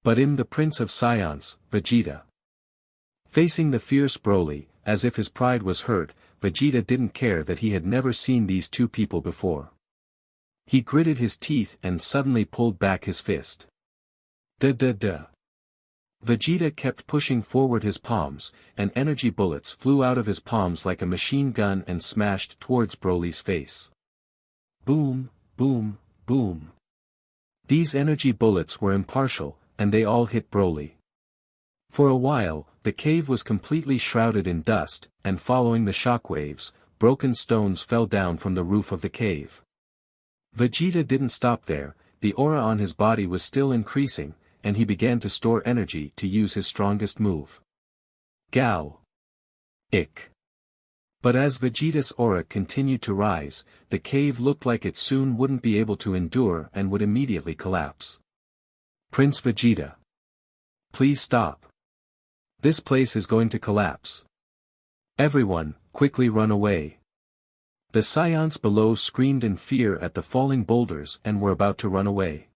But in the Prince of Saiyans, Vegeta. Facing the fierce Broly, as if his pride was hurt, Vegeta didn't care that he had never seen these two people before. He gritted his teeth and suddenly pulled back his fist. Vegeta kept pushing forward his palms, and energy bullets flew out of his palms like a machine gun and smashed towards Broly's face. Boom, boom, boom. These energy bullets were impartial, and they all hit Broly. For a while, the cave was completely shrouded in dust, and following the shockwaves, broken stones fell down from the roof of the cave. Vegeta didn't stop there, the aura on his body was still increasing, and he began to store energy to use his strongest move. Gal. Ick. But as Vegeta's aura continued to rise, the cave looked like it soon wouldn't be able to endure and would immediately collapse. Prince Vegeta. Please stop. This place is going to collapse. Everyone, quickly run away. The Saiyans below screamed in fear at the falling boulders and were about to run away.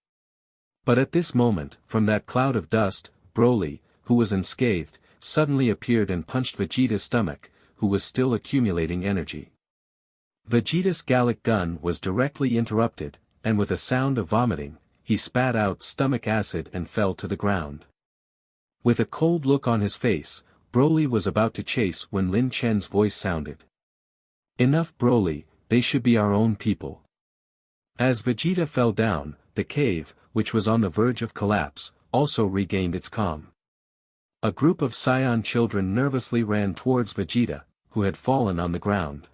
But at this moment, from that cloud of dust, Broly, who was unscathed, suddenly appeared and punched Vegeta's stomach, who was still accumulating energy. Vegeta's Gallic gun was directly interrupted, and with a sound of vomiting, he spat out stomach acid and fell to the ground. With a cold look on his face, Broly was about to chase when Lin Chen's voice sounded. Enough Broly, they should be our own people. As Vegeta fell down, the cave, which was on the verge of collapse, also regained its calm. A group of Saiyan children nervously ran towards Vegeta, who had fallen on the ground.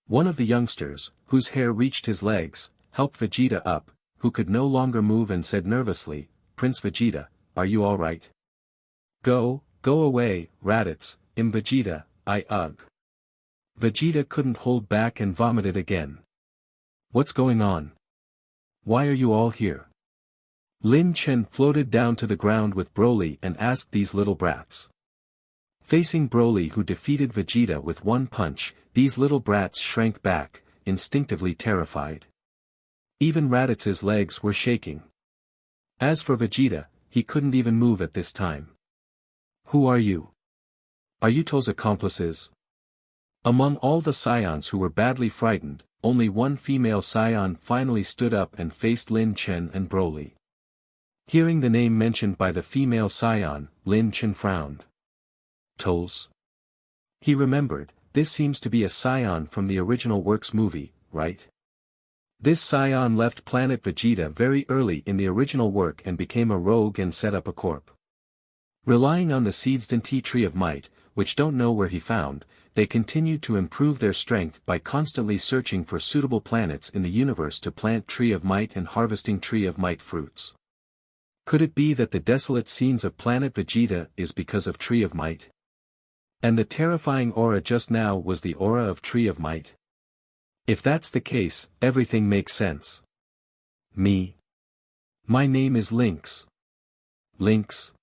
One of the youngsters, whose hair reached his legs, helped Vegeta up, who could no longer move, and said nervously, "Prince Vegeta, are you all right?" Go away, Raditz, Vegeta, ugh. Vegeta couldn't hold back and vomited again. What's going on? Why are you all here? Lin Chen floated down to the ground with Broly and asked these little brats. Facing Broly, who defeated Vegeta with one punch, these little brats shrank back, instinctively terrified. Even Raditz's legs were shaking. As for Vegeta, he couldn't even move at this time. Who are you? Are you Turles' accomplices? Among all the Saiyans who were badly frightened, only one female Saiyan finally stood up and faced Lin Chen and Broly. Hearing the name mentioned by the female Saiyan, Lin Chen frowned. Turles? He remembered, this seems to be a Saiyan from the original Works movie, right? This Saiyan left Planet Vegeta very early in the original work and became a rogue and set up a corp. Relying on the destined tree of might, which don't know where he found, they continued to improve their strength by constantly searching for suitable planets in the universe to plant tree of might and harvesting tree of might fruits. Could it be that the desolate scenes of Planet Vegeta is because of tree of might? And the terrifying aura just now was the aura of tree of might? If that's the case, everything makes sense. Me? My name is Lynx. Lynx?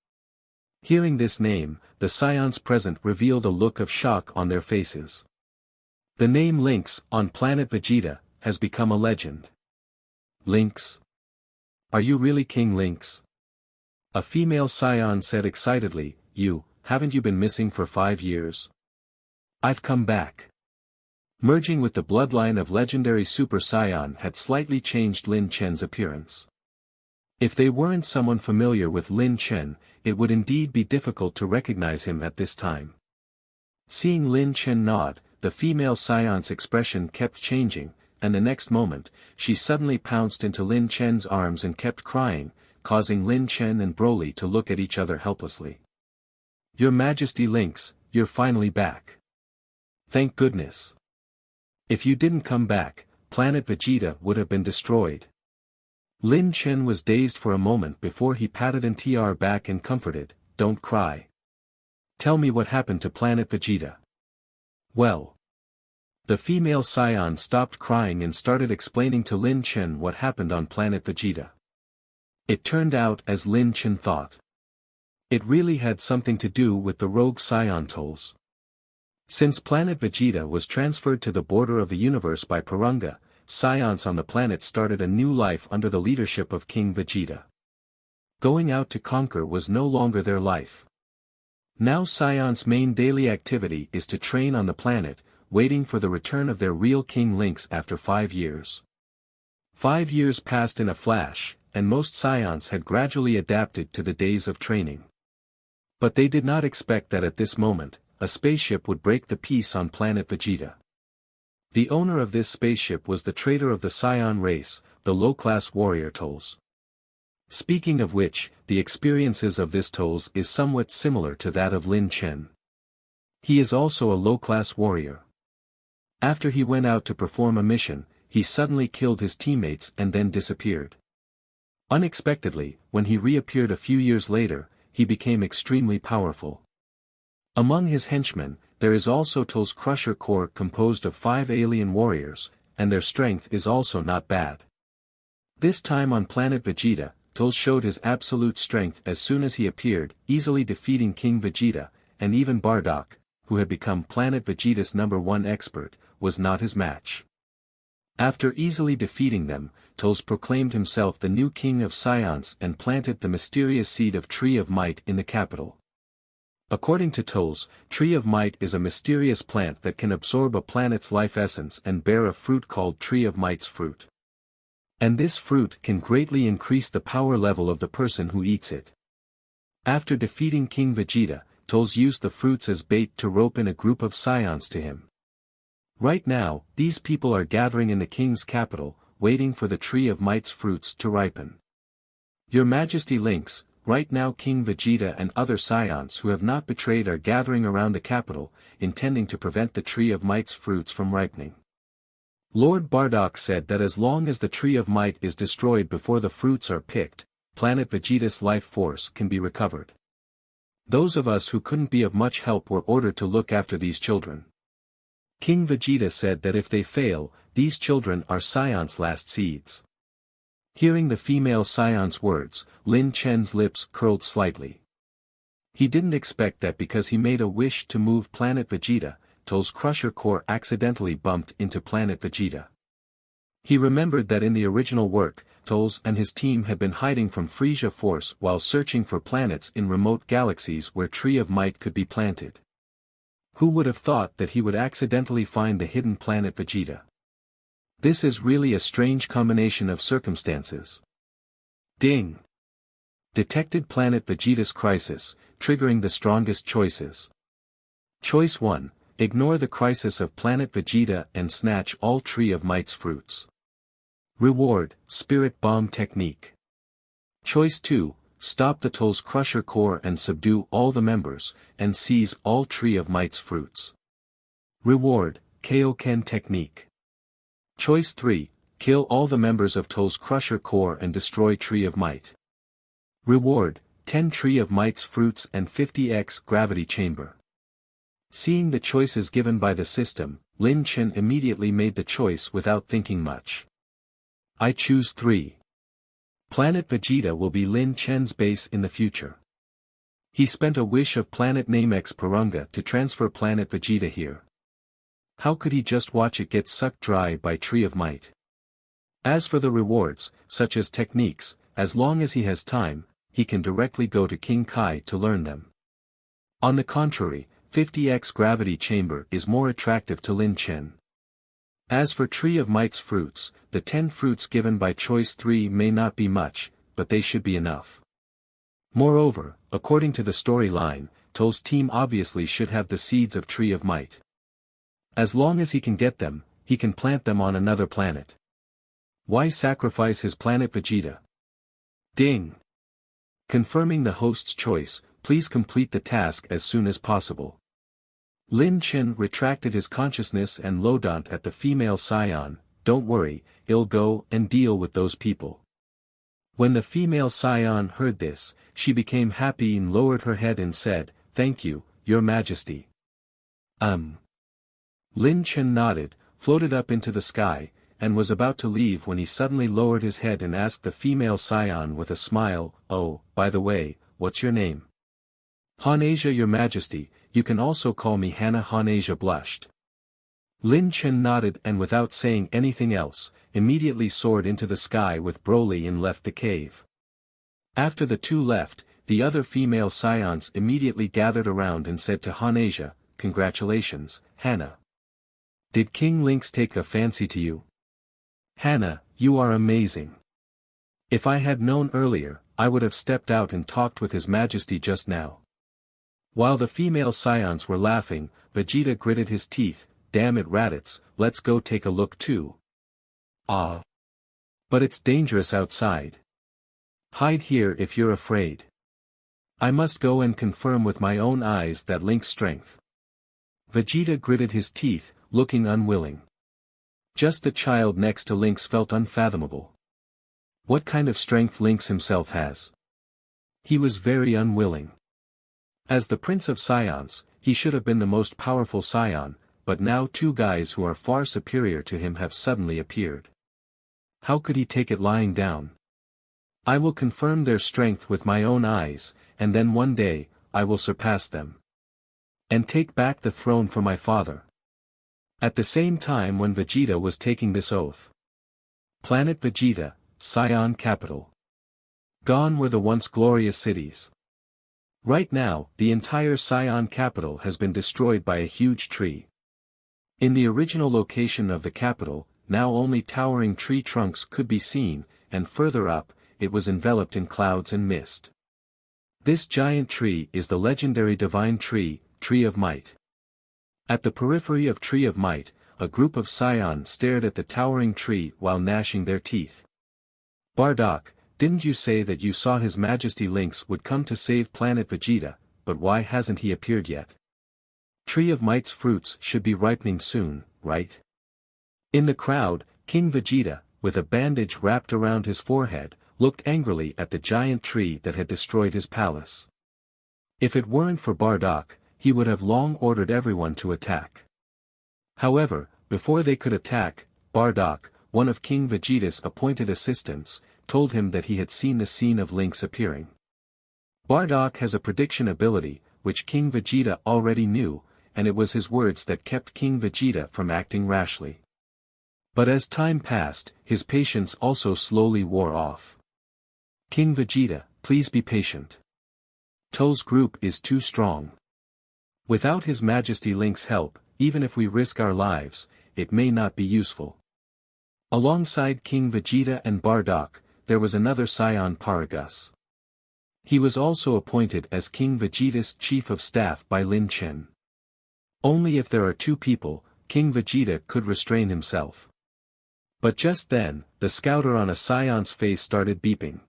Hearing this name, the Saiyans present revealed a look of shock on their faces. The name Lynx, on Planet Vegeta, has become a legend. Lynx? Are you really King Lynx? A female Saiyan said excitedly, haven't you been missing for 5 years? I've come back. Merging with the bloodline of legendary Super Saiyan had slightly changed Lin Chen's appearance. If they weren't someone familiar with Lin Chen, it would indeed be difficult to recognize him at this time. Seeing Lin Chen nod, the female Saiyan's expression kept changing, and the next moment, she suddenly pounced into Lin Chen's arms and kept crying, causing Lin Chen and Broly to look at each other helplessly. Your Majesty Lynx, you're finally back. Thank goodness. If you didn't come back, Planet Vegeta would have been destroyed. Lin Chen was dazed for a moment before he patted Ntr back and comforted, don't cry. Tell me what happened to Planet Vegeta. Well. The female Saiyan stopped crying and started explaining to Lin Chen what happened on Planet Vegeta. It turned out as Lin Chen thought. It really had something to do with the rogue Saiyan Turles. Since Planet Vegeta was transferred to the border of the universe by Porunga, Saiyans on the planet started a new life under the leadership of King Vegeta. Going out to conquer was no longer their life. Now Saiyans' main daily activity is to train on the planet, waiting for the return of their real King Lynx after 5 years. 5 years passed in a flash, and most Saiyans had gradually adapted to the days of training. But they did not expect that at this moment, a spaceship would break the peace on Planet Vegeta. The owner of this spaceship was the traitor of the Saiyan race, the low-class warrior Turles. Speaking of which, the experiences of this Turles is somewhat similar to that of Lin Chen. He is also a low-class warrior. After he went out to perform a mission, he suddenly killed his teammates and then disappeared. Unexpectedly, when he reappeared a few years later, he became extremely powerful. Among his henchmen, there is also Turles' Crusher Corps composed of 5 alien warriors, and their strength is also not bad. This time on Planet Vegeta, Turles showed his absolute strength as soon as he appeared, easily defeating King Vegeta, and even Bardock, who had become Planet Vegeta's #1 expert, was not his match. After easily defeating them, Turles proclaimed himself the new king of Saiyans and planted the mysterious seed of Tree of Might in the capital. According to Turles, Tree of Might is a mysterious plant that can absorb a planet's life essence and bear a fruit called Tree of Might's fruit. And this fruit can greatly increase the power level of the person who eats it. After defeating King Vegeta, Turles used the fruits as bait to rope in a group of Saiyans to him. Right now, these people are gathering in the king's capital, waiting for the Tree of Might's fruits to ripen. Your Majesty Lynx, right now King Vegeta and other Saiyans who have not betrayed are gathering around the capital, intending to prevent the Tree of Might's fruits from ripening. Lord Bardock said that as long as the Tree of Might is destroyed before the fruits are picked, Planet Vegeta's life force can be recovered. Those of us who couldn't be of much help were ordered to look after these children. King Vegeta said that if they fail, these children are Saiyans' last seeds. Hearing the female Saiyans' words, Lin Chen's lips curled slightly. He didn't expect that because he made a wish to move Planet Vegeta, Turles' Crusher Core accidentally bumped into Planet Vegeta. He remembered that in the original work, Turles and his team had been hiding from Frieza Force while searching for planets in remote galaxies where Tree of Might could be planted. Who would have thought that he would accidentally find the hidden Planet Vegeta? This is really a strange combination of circumstances. Ding! Detected Planet Vegeta's crisis, triggering the strongest choices. Choice 1. Ignore the crisis of Planet Vegeta and snatch all Tree of Might's fruits. Reward, Spirit Bomb Technique. Choice 2. Stop the Turles' Crusher Core and subdue all the members, and seize all Tree of Might's fruits. Reward, Kaioken Technique. Choice 3. Kill all the members of Turles' Crusher Core and destroy Tree of Might. Reward, 10 Tree of Might's fruits and 50x Gravity Chamber. Seeing the choices given by the system, Lin Chen immediately made the choice without thinking much. I choose 3. Planet Vegeta will be Lin Chen's base in the future. He spent a wish of Planet Namek's Porunga to transfer Planet Vegeta here. How could he just watch it get sucked dry by Tree of Might? As for the rewards, such as techniques, as long as he has time, he can directly go to King Kai to learn them. On the contrary, 50x Gravity Chamber is more attractive to Lin Chen. As for Tree of Might's fruits, the 10 fruits given by Choice 3 may not be much, but they should be enough. Moreover, according to the storyline, Turles' team obviously should have the seeds of Tree of Might. As long as he can get them, he can plant them on another planet. Why sacrifice his Planet Vegeta? Ding! Confirming the host's choice, please complete the task as soon as possible. Lin Chen retracted his consciousness and lodant at the female Saiyan, don't worry, I'll go and deal with those people. When the female Saiyan heard this, she became happy and lowered her head and said, thank you, Your Majesty. Lin Chen nodded, floated up into the sky, and was about to leave when he suddenly lowered his head and asked the female Saiyan with a smile, oh, by the way, what's your name? Hanasia, Your Majesty, you can also call me Hana. Hanasia blushed. Lin Chen nodded and without saying anything else, immediately soared into the sky with Broly and left the cave. After the two left, the other female Saiyans immediately gathered around and said to Hanasia, congratulations, Hana. Did King Lynx take a fancy to you? Hana, you are amazing. If I had known earlier, I would have stepped out and talked with His Majesty just now. While the female Saiyans were laughing, Vegeta gritted his teeth, damn it Raditz, let's go take a look too. Ah. But it's dangerous outside. Hide here if you're afraid. I must go and confirm with my own eyes that Link's strength. Vegeta gritted his teeth, looking unwilling. Just the child next to Lynx felt unfathomable. What kind of strength Lynx himself has? He was very unwilling. As the Prince of Saiyans, he should have been the most powerful Saiyan, but now two guys who are far superior to him have suddenly appeared. How could he take it lying down? I will confirm their strength with my own eyes, and then one day, I will surpass them. And take back the throne for my father. At the same time when Vegeta was taking this oath. Planet Vegeta, Saiyan capital. Gone were the once glorious cities. Right now, the entire Saiyan capital has been destroyed by a huge tree. In the original location of the capital, now only towering tree trunks could be seen, and further up, it was enveloped in clouds and mist. This giant tree is the legendary divine tree, Tree of Might. At the periphery of Tree of Might, a group of Saiyan stared at the towering tree while gnashing their teeth. Bardock, didn't you say that you saw His Majesty Lynx would come to save Planet Vegeta, but why hasn't he appeared yet? Tree of Might's fruits should be ripening soon, right? In the crowd, King Vegeta, with a bandage wrapped around his forehead, looked angrily at the giant tree that had destroyed his palace. If it weren't for Bardock, he would have long ordered everyone to attack. However, before they could attack, Bardock, one of King Vegeta's appointed assistants, told him that he had seen the scene of Lynx appearing. Bardock has a prediction ability, which King Vegeta already knew, and it was his words that kept King Vegeta from acting rashly. But as time passed, his patience also slowly wore off. King Vegeta, please be patient. Turles' group is too strong. Without His Majesty Lynx's help, even if we risk our lives, it may not be useful. Alongside King Vegeta and Bardock, there was another Saiyan Paragus. He was also appointed as King Vegeta's chief of staff by Lin Chen. Only if there are two people, King Vegeta could restrain himself. But just then, the scouter on a Saiyan's face started beeping.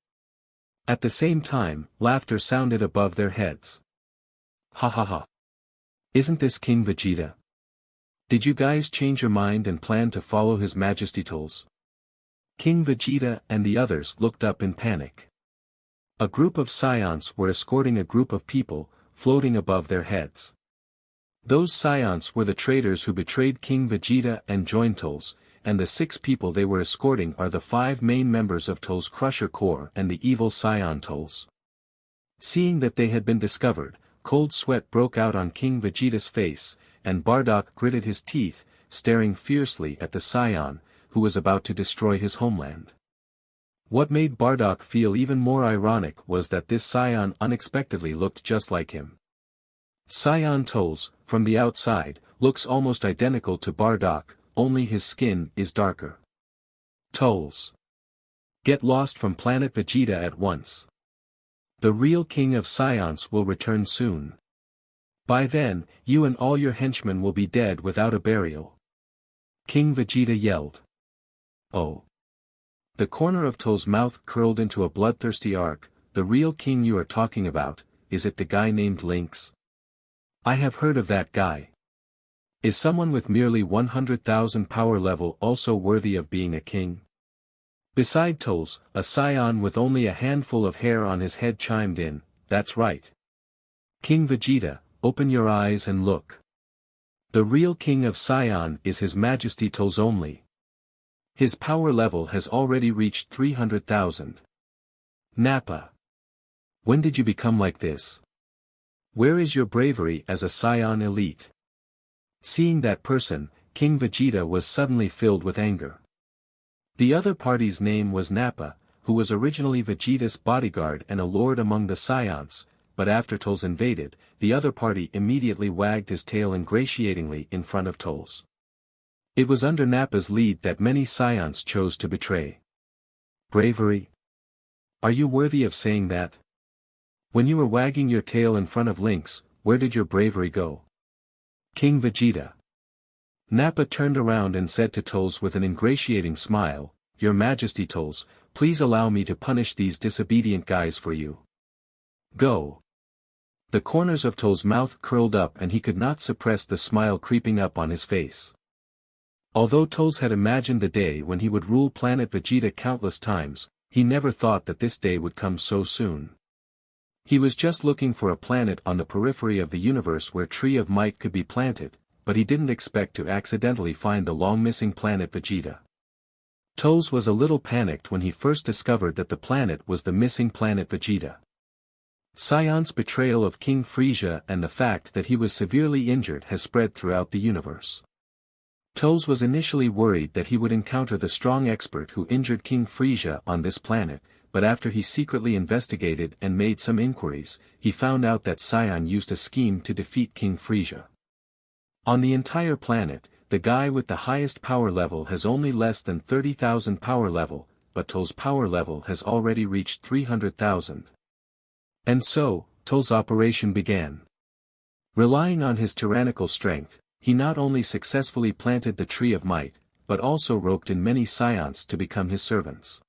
At the same time, laughter sounded above their heads. Ha ha ha. Isn't this King Vegeta? Did you guys change your mind and plan to follow His Majesty Turles? King Vegeta and the others looked up in panic. A group of Saiyans were escorting a group of people, floating above their heads. Those Saiyans were the traitors who betrayed King Vegeta and joined Turles, and the 6 people they were escorting are the 5 main members of Turles' Crusher Corps and the evil Saiyan Turles. Seeing that they had been discovered, cold sweat broke out on King Vegeta's face, and Bardock gritted his teeth, staring fiercely at the Saiyan, who was about to destroy his homeland. What made Bardock feel even more ironic was that this Saiyan unexpectedly looked just like him. Saiyan Turles, from the outside, looks almost identical to Bardock, only his skin is darker. Turles. Get lost from Planet Vegeta at once. The real king of Saiyans will return soon. By then, you and all your henchmen will be dead without a burial. King Vegeta yelled. Oh. The corner of Turles' mouth curled into a bloodthirsty arc. The real king you are talking about, is it the guy named Lynx? I have heard of that guy. Is someone with merely 100,000 power level also worthy of being a king? Beside Turles, a Saiyan with only a handful of hair on his head chimed in, that's right. King Vegeta, open your eyes and look. The real king of Saiyan is His Majesty Turles only. His power level has already reached 300,000. Nappa. When did you become like this? Where is your bravery as a Saiyan elite? Seeing that person, King Vegeta was suddenly filled with anger. The other party's name was Nappa, who was originally Vegeta's bodyguard and a lord among the Saiyans, but after Turles invaded, the other party immediately wagged his tail ingratiatingly in front of Turles. It was under Nappa's lead that many Saiyans chose to betray. Bravery? Are you worthy of saying that? When you were wagging your tail in front of Lynx, where did your bravery go? King Vegeta. Nappa turned around and said to Turles with an ingratiating smile, Your Majesty Turles, please allow me to punish these disobedient guys for you. Go. The corners of Turles' mouth curled up and he could not suppress the smile creeping up on his face. Although Turles had imagined the day when he would rule Planet Vegeta countless times, he never thought that this day would come so soon. He was just looking for a planet on the periphery of the universe where Tree of Might could be planted, but he didn't expect to accidentally find the long-missing Planet Vegeta. Turles was a little panicked when he first discovered that the planet was the missing Planet Vegeta. Saiyan's betrayal of King Frieza and the fact that he was severely injured has spread throughout the universe. Turles was initially worried that he would encounter the strong expert who injured King Frieza on this planet, but after he secretly investigated and made some inquiries, he found out that Saiyan used a scheme to defeat King Frieza. On the entire planet, the guy with the highest power level has only less than 30,000 power level, but Turles' power level has already reached 300,000. And so, Turles' operation began. Relying on his tyrannical strength, he not only successfully planted the Tree of Might, but also roped in many Saiyans to become his servants.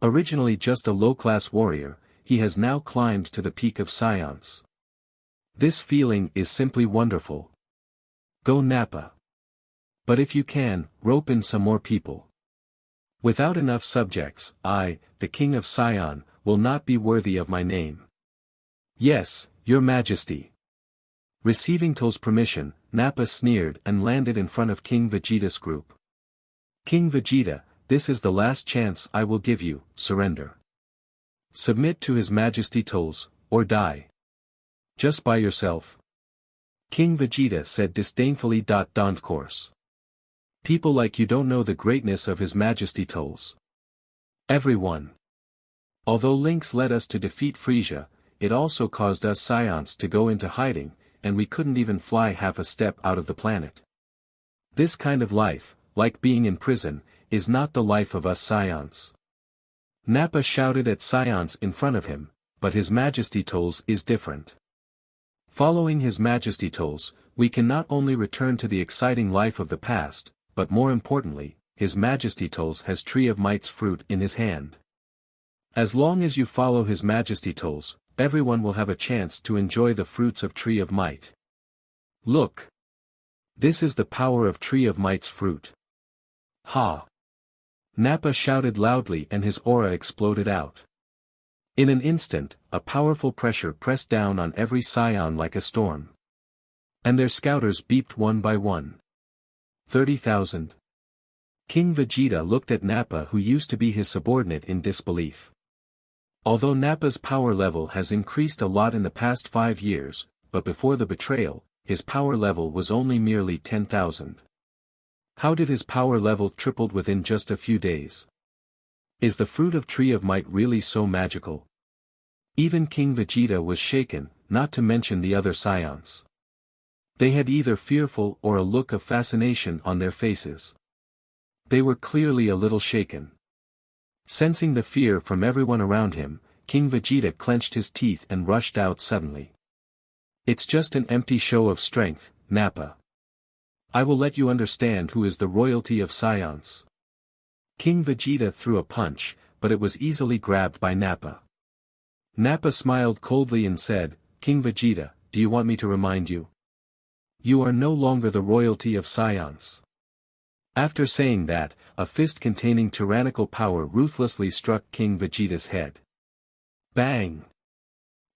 Originally just a low-class warrior, he has now climbed to the peak of Saiyans. This feeling is simply wonderful. Go Nappa. But if you can, rope in some more people. Without enough subjects, I, the King of Saiyan, will not be worthy of my name. Yes, Your Majesty. Receiving Turles' permission, Nappa sneered and landed in front of King Vegeta's group. King Vegeta, this is the last chance I will give you, surrender. Submit to His Majesty Turles, or die. Just by yourself. King Vegeta said disdainfully. Don't course. People like you don't know the greatness of His Majesty Turles. Everyone. Although links led us to defeat Frieza, it also caused us Saiyans to go into hiding, and we couldn't even fly half a step out of the planet. This kind of life, like being in prison, is not the life of us Saiyans. Nappa shouted at Saiyans in front of him, but His Majesty Turles is different. Following His Majesty Turles, we can not only return to the exciting life of the past, but more importantly, His Majesty Turles has Tree of Might's fruit in his hand. As long as you follow His Majesty Turles, everyone will have a chance to enjoy the fruits of Tree of Might. Look! This is the power of Tree of Might's fruit. Ha! Nappa shouted loudly and his aura exploded out. In an instant, a powerful pressure pressed down on every Saiyan like a storm. And their scouters beeped one by one. 30,000. King Vegeta looked at Nappa, who used to be his subordinate, in disbelief. Although Nappa's power level has increased a lot in the past 5 years, but before the betrayal, his power level was only merely 10,000. How did his power level tripled within just a few days? Is the fruit of Tree of Might really so magical? Even King Vegeta was shaken, not to mention the other Saiyans. They had either fearful or a look of fascination on their faces. They were clearly a little shaken. Sensing the fear from everyone around him, King Vegeta clenched his teeth and rushed out suddenly. It's just an empty show of strength, Nappa. I will let you understand who is the royalty of Saiyans. King Vegeta threw a punch, but it was easily grabbed by Nappa. Nappa smiled coldly and said, King Vegeta, do you want me to remind you? You are no longer the royalty of Saiyans. After saying that, a fist containing tyrannical power ruthlessly struck King Vegeta's head. Bang!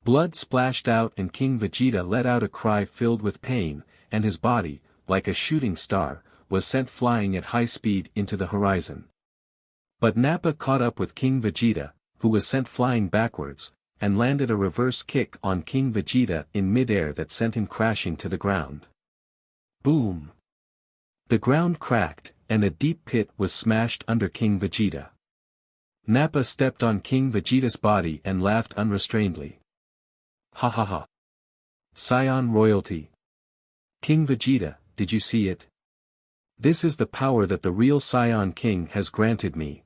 Blood splashed out and King Vegeta let out a cry filled with pain, and his body, like a shooting star, was sent flying at high speed into the horizon. But Nappa caught up with King Vegeta, who was sent flying backwards, and landed a reverse kick on King Vegeta in midair that sent him crashing to the ground. Boom! The ground cracked, and a deep pit was smashed under King Vegeta. Nappa stepped on King Vegeta's body and laughed unrestrainedly. Ha ha ha! Saiyan royalty! King Vegeta, did you see it? This is the power that the real Saiyan King has granted me.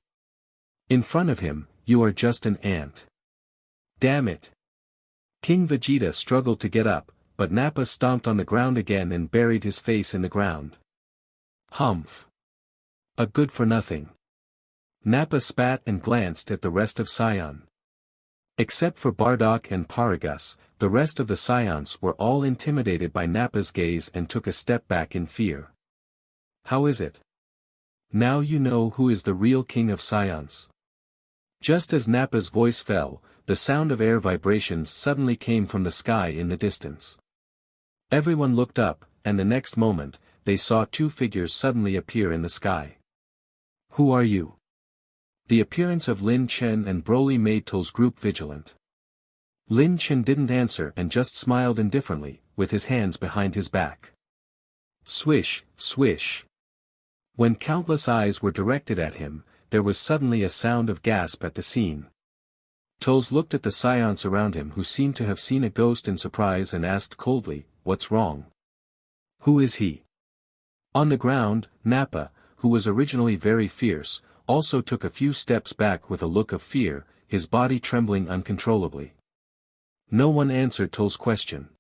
In front of him, you are just an ant. Damn it! King Vegeta struggled to get up, but Nappa stomped on the ground again and buried his face in the ground. Humph! A good-for-nothing. Nappa spat and glanced at the rest of Saiyan. Except for Bardock and Paragus, the rest of the Saiyans were all intimidated by Nappa's gaze and took a step back in fear. How is it? Now you know who is the real king of Saiyans. Just as Nappa's voice fell, the sound of air vibrations suddenly came from the sky in the distance. Everyone looked up, and the next moment, they saw two figures suddenly appear in the sky. Who are you? The appearance of Lin Chen and Broly made Turles' group vigilant. Lin Chen didn't answer and just smiled indifferently, with his hands behind his back. Swish, swish. When countless eyes were directed at him, there was suddenly a sound of gasp at the scene. Turles looked at the Saiyans around him, who seemed to have seen a ghost in surprise, and asked coldly, "What's wrong? Who is he?" On the ground, Nappa, who was originally very fierce, also took a few steps back with a look of fear, his body trembling uncontrollably. No one answered Turles' question.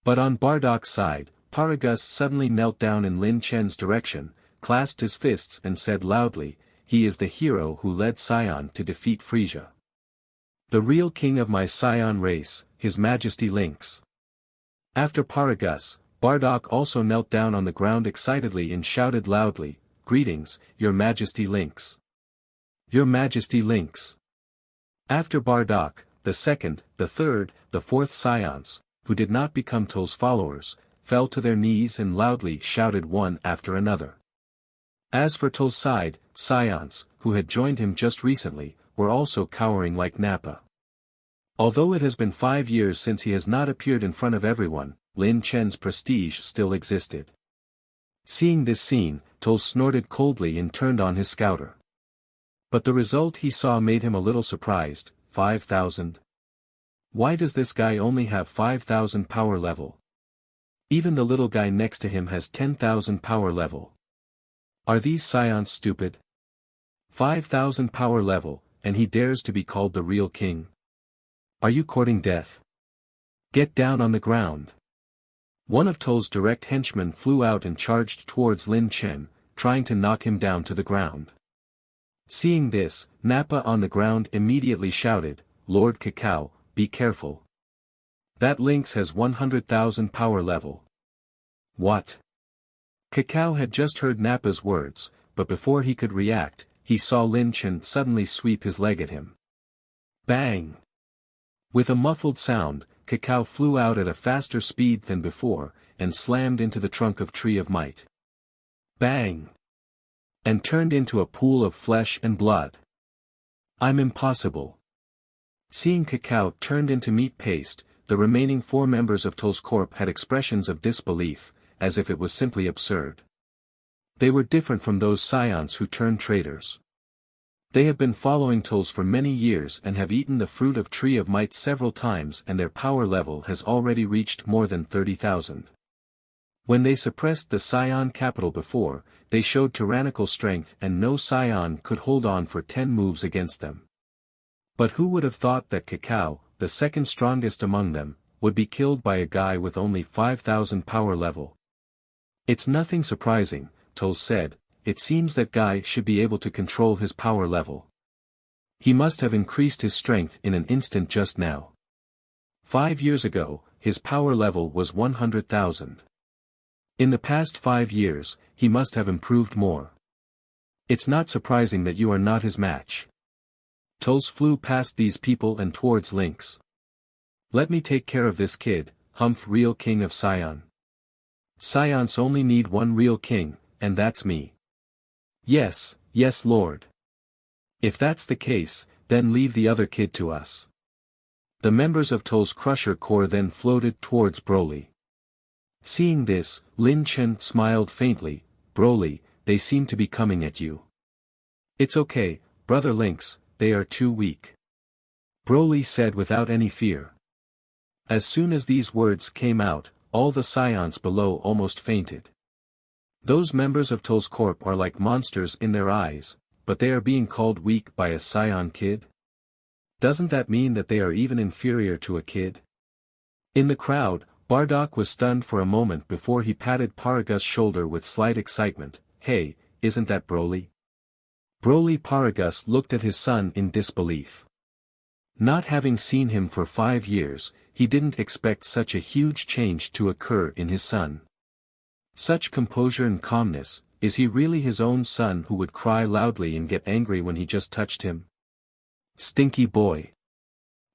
But on Bardock's side, Paragus suddenly knelt down in Lin Chen's direction, clasped his fists and said loudly, he is the hero who led Saiyan to defeat Frieza. The real king of my Saiyan race, His Majesty Lynx. After Paragus, Bardock also knelt down on the ground excitedly and shouted loudly, "Greetings, Your Majesty Lynx. Your Majesty Lynx." After Bardock, the second, the third, the fourth Saiyans, who did not become Turles' followers, fell to their knees and loudly shouted one after another. As for Turles' side, Saiyans, who had joined him just recently, were also cowering like Nappa. Although it has been 5 years since he has not appeared in front of everyone, Lin Chen's prestige still existed. Seeing this scene, Turles snorted coldly and turned on his scouter. But the result he saw made him a little surprised. 5,000? Why does this guy only have 5,000 power level? Even the little guy next to him has 10,000 power level. Are these Saiyans stupid? 5,000 power level, and he dares to be called the real king? Are you courting death? Get down on the ground. One of Turles' direct henchmen flew out and charged towards Lin Chen, trying to knock him down to the ground. Seeing this, Nappa on the ground immediately shouted, "Lord Cacao, be careful. That lynx has 100,000 power level." What? Cacao had just heard Nappa's words, but before he could react, he saw Lin Chen suddenly sweep his leg at him. Bang! With a muffled sound, Cacao flew out at a faster speed than before, and slammed into the trunk of Tree of Might. Bang! And turned into a pool of flesh and blood. I'm impossible. Seeing Cacao turned into meat paste, the remaining 4 members of Turles Corp had expressions of disbelief, as if it was simply absurd. They were different from those Saiyans who turned traitors. They have been following Turles for many years and have eaten the fruit of Tree of Might several times, and their power level has already reached more than 30,000. When they suppressed the Saiyan capital before, they showed tyrannical strength and no Saiyan could hold on for 10 moves against them. But who would have thought that Cacao, the second strongest among them, would be killed by a guy with only 5,000 power level? It's nothing surprising, Turles said. It seems that guy should be able to control his power level. He must have increased his strength in an instant just now. 5 years ago, his power level was 100,000. In the past 5 years, he must have improved more. It's not surprising that you are not his match. Turles flew past these people and towards Lynx. Let me take care of this kid, Humph, real king of Saiyan. Saiyans only need one real king, and that's me. Yes, yes lord. If that's the case, then leave the other kid to us. The members of Turles' Crusher Corps then floated towards Broly. Seeing this, Lin Chen smiled faintly. Broly, they seem to be coming at you. It's okay, brother Lynx, they are too weak. Broly said without any fear. As soon as these words came out, all the Saiyans below almost fainted. Those members of Turles Corp are like monsters in their eyes, but they are being called weak by a Saiyan kid? Doesn't that mean that they are even inferior to a kid? In the crowd, Bardock was stunned for a moment before he patted Paragus' shoulder with slight excitement. Hey, isn't that Broly? Broly. Paragus looked at his son in disbelief. Not having seen him for 5 years, he didn't expect such a huge change to occur in his son. Such composure and calmness, is he really his own son who would cry loudly and get angry when he just touched him? Stinky boy.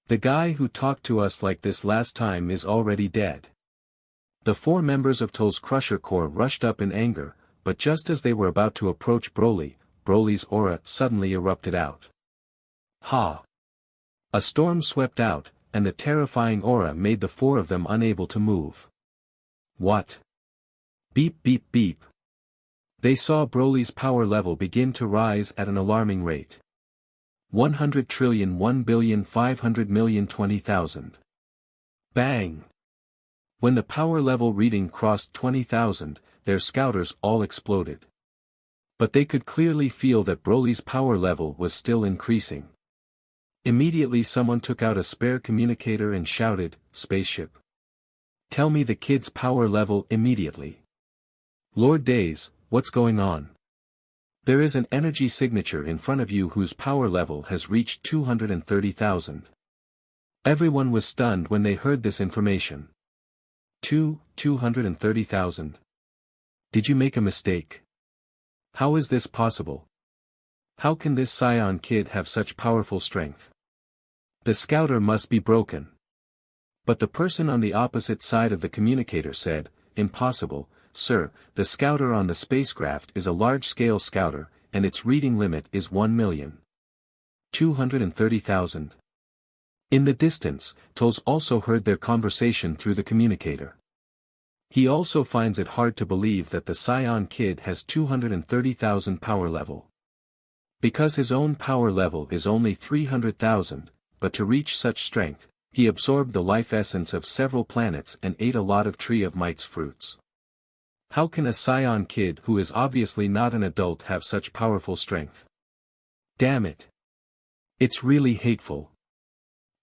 The guy who talked to us like this last time is already dead. The 4 members of Turles' Crusher Corps rushed up in anger, but just as they were about to approach Broly, Broly's aura suddenly erupted out. Ha! A storm swept out, and the terrifying aura made the 4 of them unable to move. What? Beep beep beep. They saw Broly's power level begin to rise at an alarming rate. 100,001,500,020,000. Bang! When the power level reading crossed 20,000, their scouters all exploded. But they could clearly feel that Broly's power level was still increasing. Immediately someone took out a spare communicator and shouted, "Spaceship. Tell me the kid's power level immediately." Lord Days, what's going on? There is an energy signature in front of you whose power level has reached 230,000. Everyone was stunned when they heard this information. 230,000. Did you make a mistake? How is this possible? How can this Saiyan kid have such powerful strength? The scouter must be broken. But the person on the opposite side of the communicator said, impossible, sir, the scouter on the spacecraft is a large-scale scouter, and its reading limit is 1,230,000. In the distance, Turles also heard their conversation through the communicator. He also finds it hard to believe that the Saiyan kid has 230,000 power level. Because his own power level is only 300,000, but to reach such strength, he absorbed the life essence of several planets and ate a lot of Tree of Might's fruits. How can a Saiyan kid who is obviously not an adult have such powerful strength? Damn it. It's really hateful.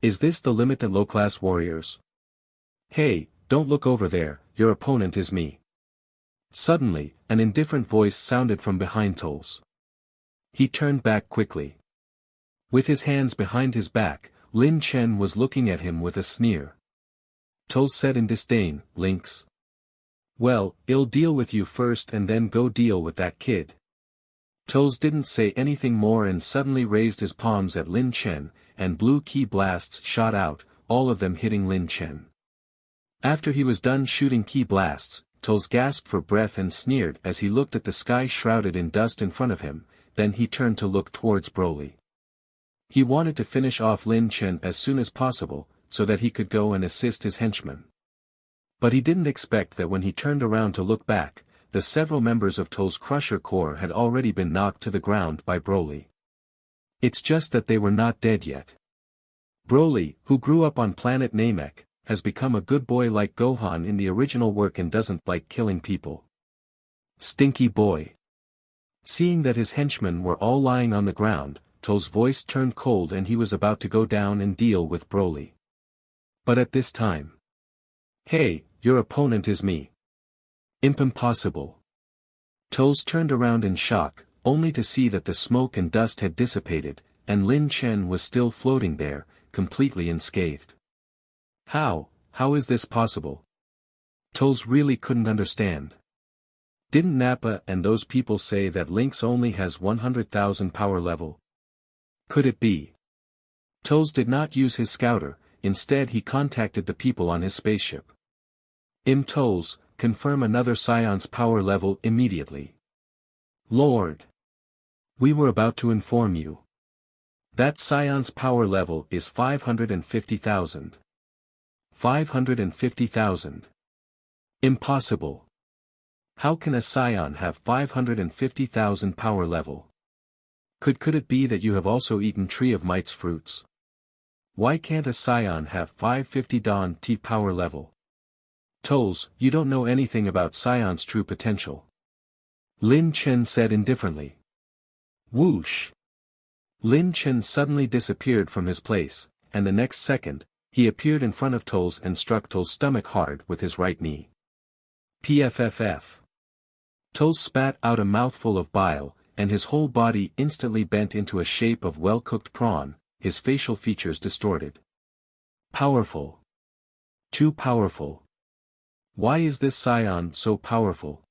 Is this the limit at low-class warriors? Hey, don't look over there, your opponent is me. Suddenly, an indifferent voice sounded from behind Turles. He turned back quickly. With his hands behind his back, Lin Chen was looking at him with a sneer. Turles said in disdain, Lynx. Well, I'll deal with you first and then go deal with that kid. Turles didn't say anything more and suddenly raised his palms at Lin Chen, and blue ki blasts shot out, all of them hitting Lin Chen. After he was done shooting ki blasts, Turles gasped for breath and sneered as he looked at the sky shrouded in dust in front of him, then he turned to look towards Broly. He wanted to finish off Lin Chen as soon as possible, so that he could go and assist his henchmen. But he didn't expect that when he turned around to look back, the several members of Turles' Crusher Corps had already been knocked to the ground by Broly. It's just that they were not dead yet. Broly, who grew up on planet Namek, has become a good boy like Gohan in the original work and doesn't like killing people. Stinky boy. Seeing that his henchmen were all lying on the ground, Turles' voice turned cold and he was about to go down and deal with Broly. But at this time. Hey, your opponent is me. Impossible. Turles turned around in shock, only to see that the smoke and dust had dissipated, and Lin Chen was still floating there, completely unscathed. How is this possible? Turles really couldn't understand. Didn't Nappa and those people say that Lynx only has 100,000 power level? Could it be? Turles did not use his scouter, instead he contacted the people on his spaceship. Turles, confirm another Saiyan's power level immediately. Lord! We were about to inform you. That Saiyan's power level is 550,000. 550,000. Impossible. How can a Saiyan have 550,000 power level? Could it be that you have also eaten Tree of Might's fruits? Why can't a Saiyan have 550 Dawn T power level? Turles, you don't know anything about Saiyan's true potential. Lin Chen said indifferently. Whoosh! Lin Chen suddenly disappeared from his place, and the next second, he appeared in front of Turles and struck Turles' stomach hard with his right knee. PFFF. Turles spat out a mouthful of bile, and his whole body instantly bent into a shape of well-cooked prawn, his facial features distorted. Powerful. Too powerful. Why is this Saiyan so powerful?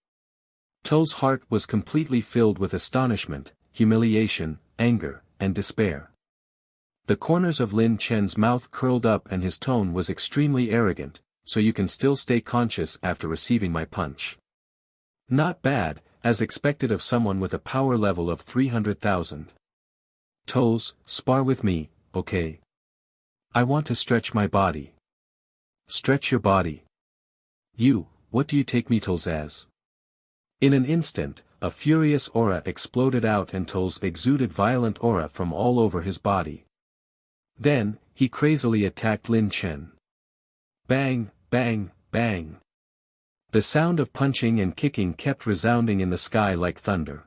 Turles' heart was completely filled with astonishment, humiliation, anger, and despair. The corners of Lin Chen's mouth curled up and his tone was extremely arrogant, so you can still stay conscious after receiving my punch. Not bad, as expected of someone with a power level of 300,000. Turles, spar with me, okay? I want to stretch my body. Stretch your body. What do you take me Turles as? In an instant, a furious aura exploded out and Turles exuded violent aura from all over his body. Then, he crazily attacked Lin Chen. Bang, bang, bang. The sound of punching and kicking kept resounding in the sky like thunder.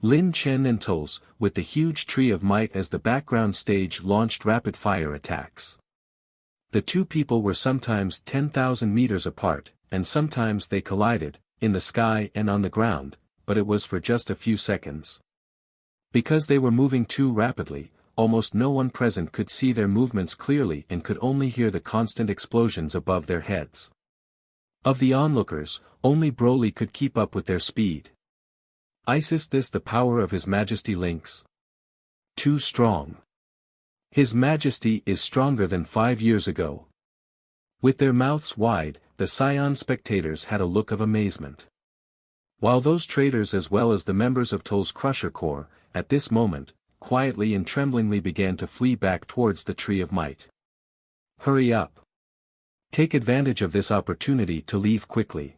Lin Chen and Turles, with the huge Tree of Might as the background stage, launched rapid-fire attacks. The two people were sometimes 10,000 meters apart, and sometimes they collided, in the sky and on the ground, but it was for just a few seconds. Because they were moving too rapidly, almost no one present could see their movements clearly and could only hear the constant explosions above their heads. Of the onlookers, only Broly could keep up with their speed. Is this the power of His Majesty Lynx? Too strong. His Majesty is stronger than 5 years ago. With their mouths wide, the Saiyan spectators had a look of amazement. While those traitors as well as the members of Turles' Crusher Corps, at this moment, quietly and tremblingly began to flee back towards the Tree of Might. Hurry up. Take advantage of this opportunity to leave quickly.